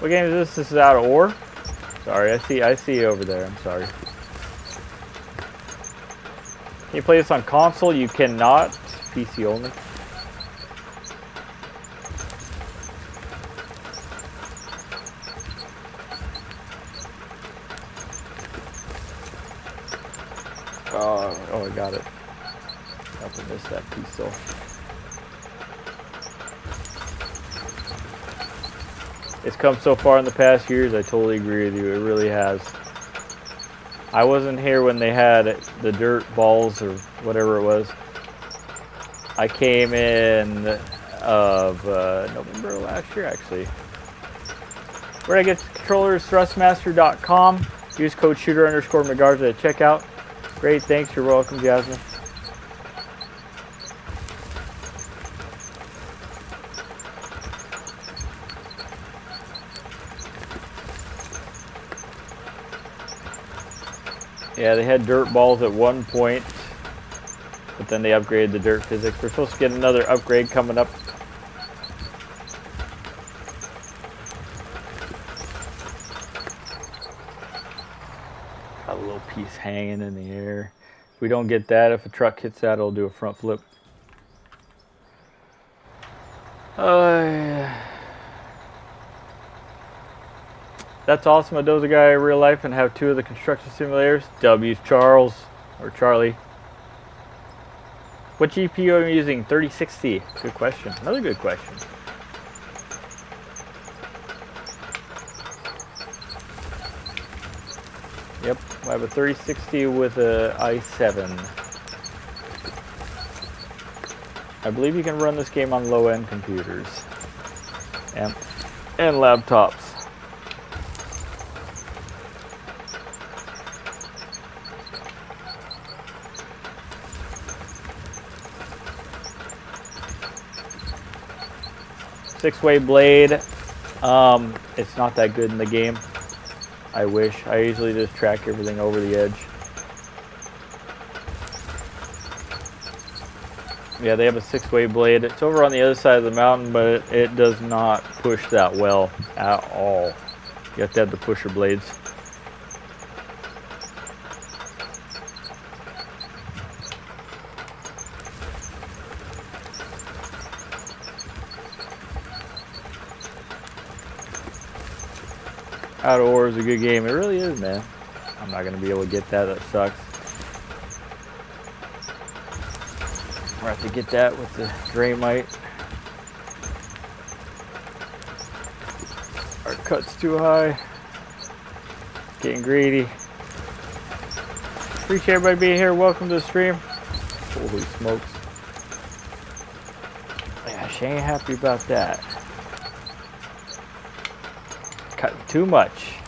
What game is this? This is out of ore. Sorry, I see you over there. I'm sorry. Can you play this on console? You cannot. It's PC only. Oh, I got it. I have to miss that piece though. It's come so far in the past years, I totally agree with you. It really has. I wasn't here when they had the dirt balls or whatever it was. I came in of November last year, actually. Where I get the controllers, thrustmaster.com. Use code shooter_McGarza at checkout. Great, thanks. You're welcome, Jasmine. Yeah, they had dirt balls at one point, but then they upgraded the dirt physics. We're supposed to get another upgrade coming up. Got a little piece hanging in the air. If we don't get that, if a truck hits that, it'll do a front flip. That's awesome. A dozer guy in real life and have 2 of the construction simulators. W's Charles or Charlie. What GPU are you using? 3060. Good question. Another good question. Yep, I have a 3060 with a i7. I believe you can run this game on low-end computers and laptops. Six-way blade. It's not that good in the game. I wish. I usually just track everything over the edge. Yeah, they have a 6-way blade. It's over on the other side of the mountain, but it does not push that well at all. You have to have the pusher blades. Out of Ore is a good game. It really is, man. I'm not going to be able to get that. That sucks. We'll have to get that with the Draymite. Our cut's too high. Getting greedy. Appreciate everybody being here. Welcome to the stream. Holy smokes. Yeah, she ain't happy about that. Cutting too much.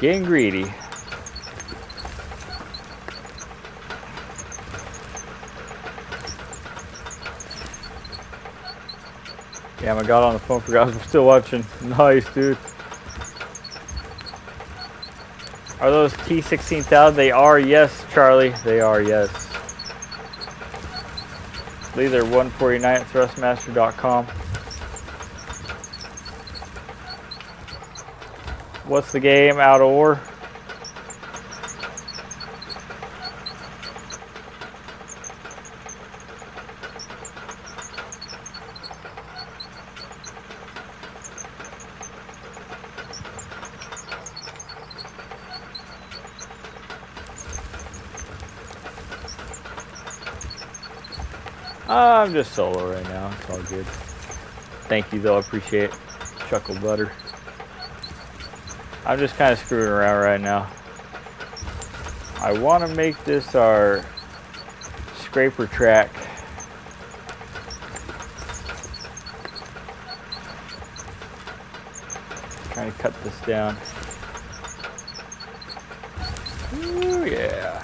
Getting greedy. Yeah, I got on the phone, forgot we're still watching. Nice, dude. Are those T16000? They are, yes, Charlie. They are, yes. I believe they're 149 at thrustmaster.com. What's the game? Out of Ore? I'm just solo right now. It's all good. Thank you, though. I appreciate it. Chuckle butter. I'm just kind of screwing around right now. I want to make this our scraper track. Trying to cut this down. Ooh, yeah.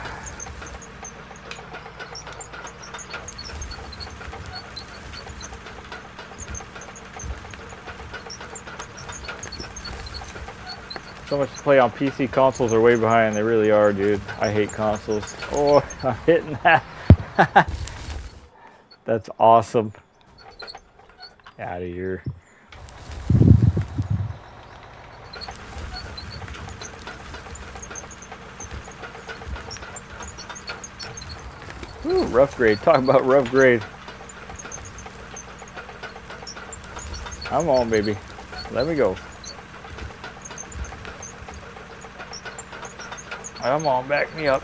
So much to play on PC. Consoles are way behind. They really are, dude. I hate consoles. Oh, I'm hitting that. That's awesome. Out of here. Ooh, rough grade. Talk about rough grade. Come on, baby. Let me go. Come on, back me up.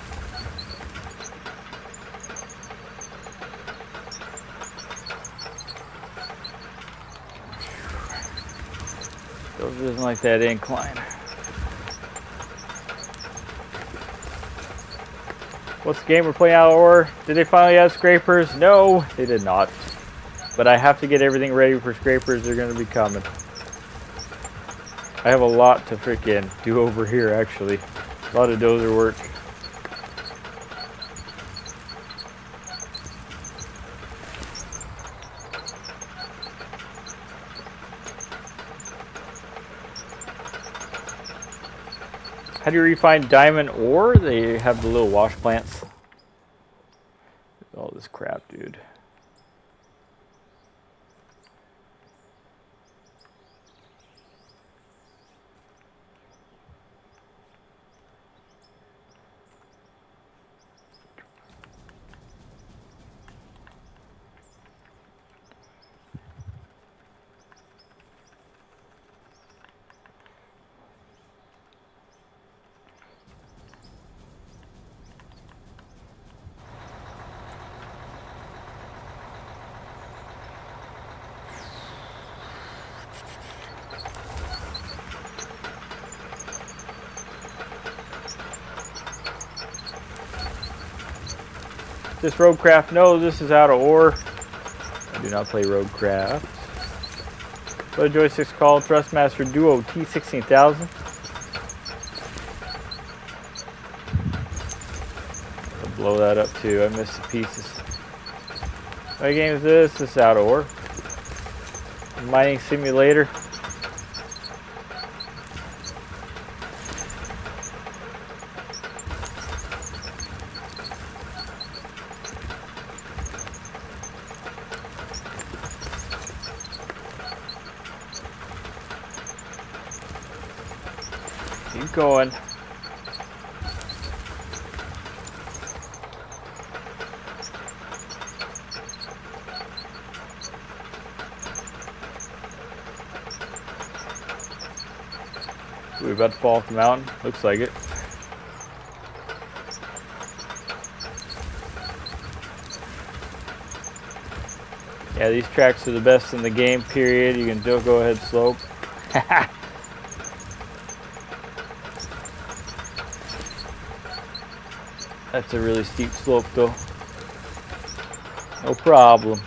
Still doesn't like that incline. What's the game we're playing out of order? Did they finally add scrapers? No, they did not. But I have to get everything ready for scrapers. They're going to be coming. I have a lot to freaking do over here, actually. A lot of dozer work. How do you refine diamond ore? They have the little wash plants. All this crap, dude. This Roadcraft? No, this is out of ore. I do not play Roadcraft. What a joystick's called? Thrustmaster Duo T16000. I'll blow that up too. I missed the pieces. What game is this? This is out of ore. Mining simulator. Keep going. We're about to fall off the mountain. Looks like it. Yeah, these tracks are the best in the game, period. You can still go ahead slope. That's a really steep slope though. No problem.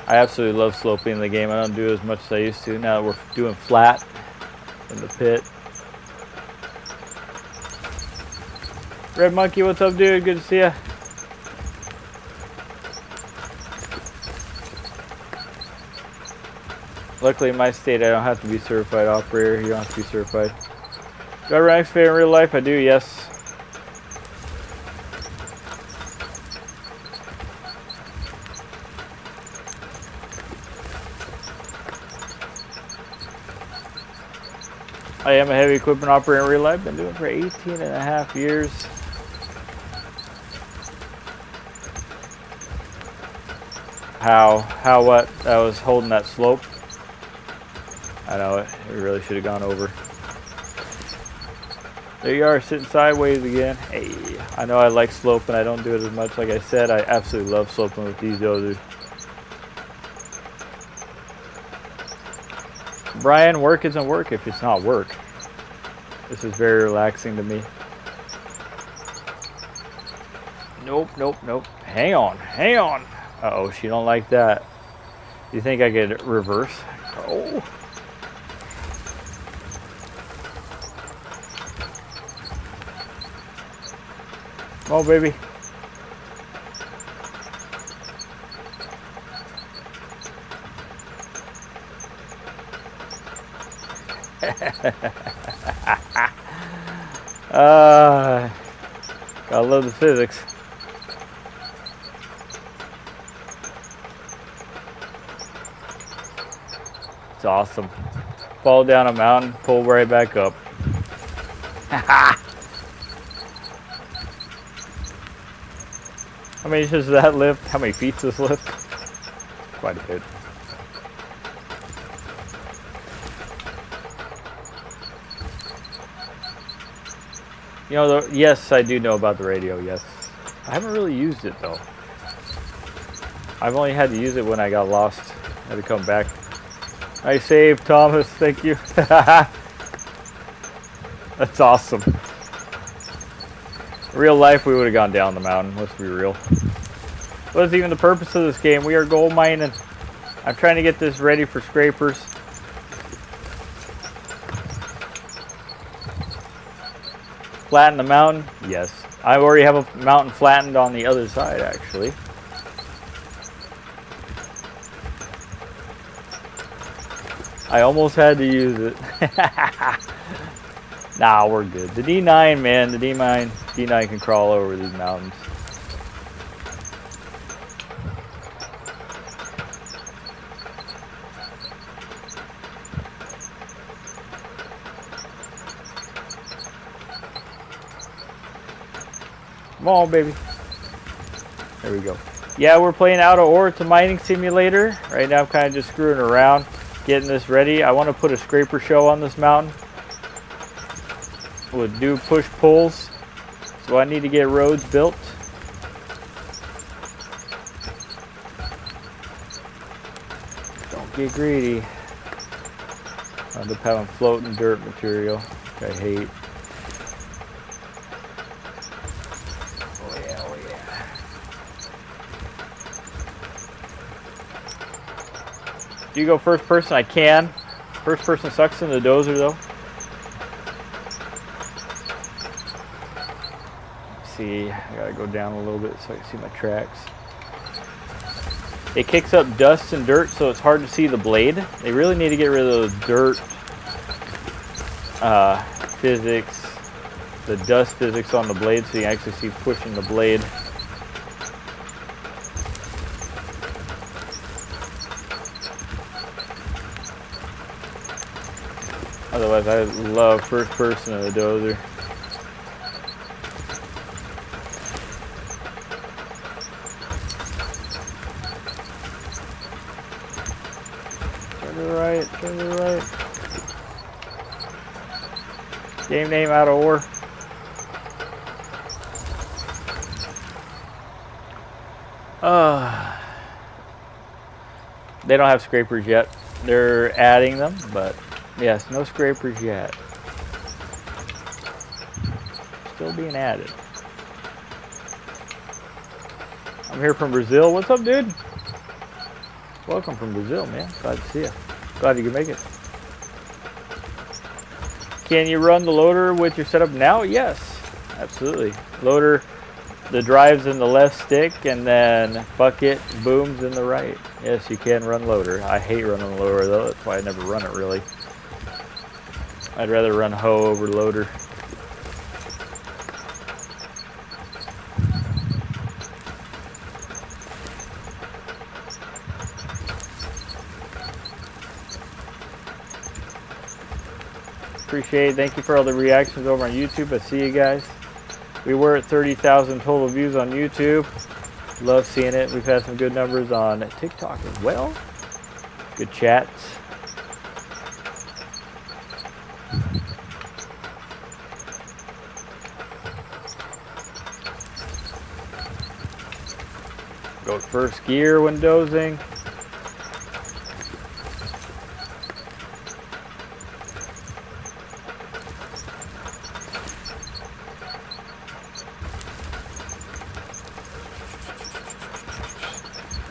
I absolutely love sloping in the game. I don't do it as much as I used to. Now that we're doing flat in the pit. Red Monkey, what's up, dude? Good to see ya. Luckily in my state I don't have to be certified operator. You don't have to be certified. Do I run excavator in real life? I do, yes. I am a heavy equipment operator in real life. Been doing it for 18.5 years. How what? I was holding that slope. I know it really should have gone over. There you are, sitting sideways again. Hey, I know I like sloping. I don't do it as much. Like I said, I absolutely love sloping with these dozers. Brian, work isn't work if it's not work. This is very relaxing to me. Nope, nope, nope. Hang on, hang on. Uh-oh, she don't like that. You think I could reverse? Oh. Come on, baby. Gotta love the physics. It's awesome. Fall down a mountain, pull right back up. How many does that lift? How many feet does this lift? Quite a bit. You know, yes, I do know about the radio, yes. I haven't really used it, though. I've only had to use it when I got lost. I had to come back. I saved, Thomas, thank you. That's awesome. In real life, we would have gone down the mountain, let's be real. What's even the purpose of this game? We are gold mining. I'm trying to get this ready for scrapers. Flatten the mountain? Yes. I already have a mountain flattened on the other side, actually. I almost had to use it. Nah, we're good. The D9, man, the D9 can crawl over these mountains. Come on, baby. There we go. Yeah, we're playing out of ore. It's a mining simulator. Right now I'm kind of just screwing around, getting this ready. I want to put a scraper show on this mountain. We'll do push-pulls. So I need to get roads built. Don't get greedy. I end up having floating dirt material, which I hate. Do you go first person? I can. First person sucks in the dozer though. Let's see, I gotta go down a little bit so I can see my tracks. It kicks up dust and dirt so it's hard to see the blade. They really need to get rid of those dirt physics, the dust physics on the blade so you can actually see pushing the blade. Otherwise, I love first person of the dozer. Turn to the right, turn to the right. Game name out of ore. They don't have scrapers yet. They're adding them, but yes, no scrapers yet. Still being added. I'm here from Brazil. What's up, dude? Welcome from Brazil, man. Glad to see you. Glad you could make it. Can you run the loader with your setup now? Yes, absolutely. Loader, the drive's in the left stick, and then bucket, booms in the right. Yes, you can run loader. I hate running loader, though. That's why I never run it, really. I'd rather run hoe over loader. Appreciate it. Thank you for all the reactions over on YouTube. I see you guys. We were at 30,000 total views on YouTube. Love seeing it. We've had some good numbers on TikTok as well. Good chats. Go first gear when dozing.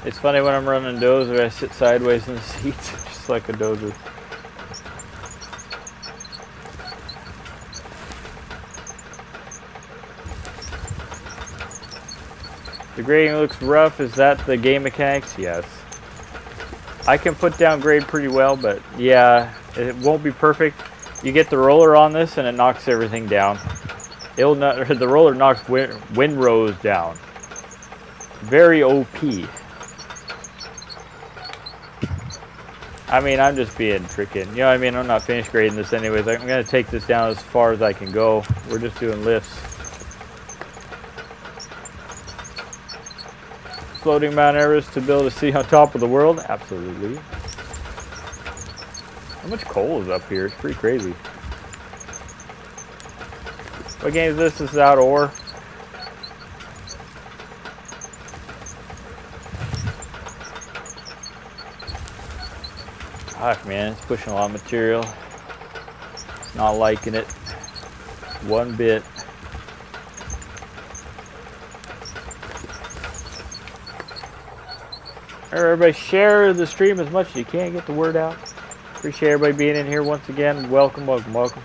It's funny when I'm running dozer, I sit sideways in the seats, just like a dozer. The grading looks rough. Is that the game mechanics? Yes. I can put down grade pretty well, but yeah, it won't be perfect. You get the roller on this and it knocks everything down. It'll not, the roller knocks windrows down. Very OP. I mean, I'm just being freaking, you know what I mean? I'm not finished grading this anyways. I'm going to take this down as far as I can go. We're just doing lifts. Floating Mount Everest to be able to see on top of the world? Absolutely. How much coal is up here? It's pretty crazy. What game is this? This is out of ore. Fuck, man, it's pushing a lot of material. It's not liking it one bit. Everybody share the stream as much as you can, get the word out. Appreciate everybody being in here once again. Welcome, welcome, welcome.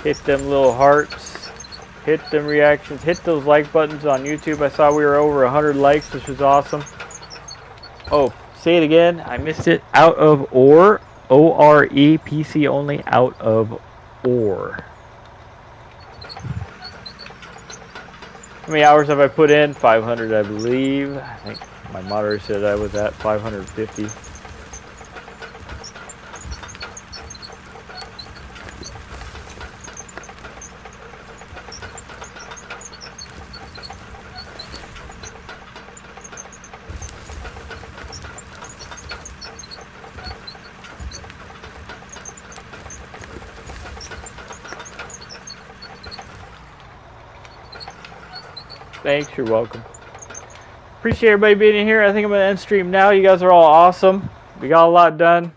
Hit them little hearts. Hit them reactions. Hit those like buttons on YouTube. I saw we were over 100 likes, which was awesome. Oh, say it again. I missed it. Out of ore. O-R-E. PC only. Out of ore. How many hours have I put in? 500, I believe. I think my moderator said I was at 550. Thanks, you're welcome. Appreciate everybody being in here. I think I'm going to end stream now. You guys are all awesome. We got a lot done.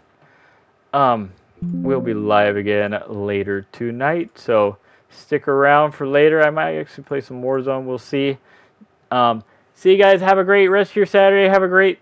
We'll be live again later tonight, so stick around for later. I might actually play some Warzone. We'll see. See you guys. Have a great rest of your Saturday. Have a great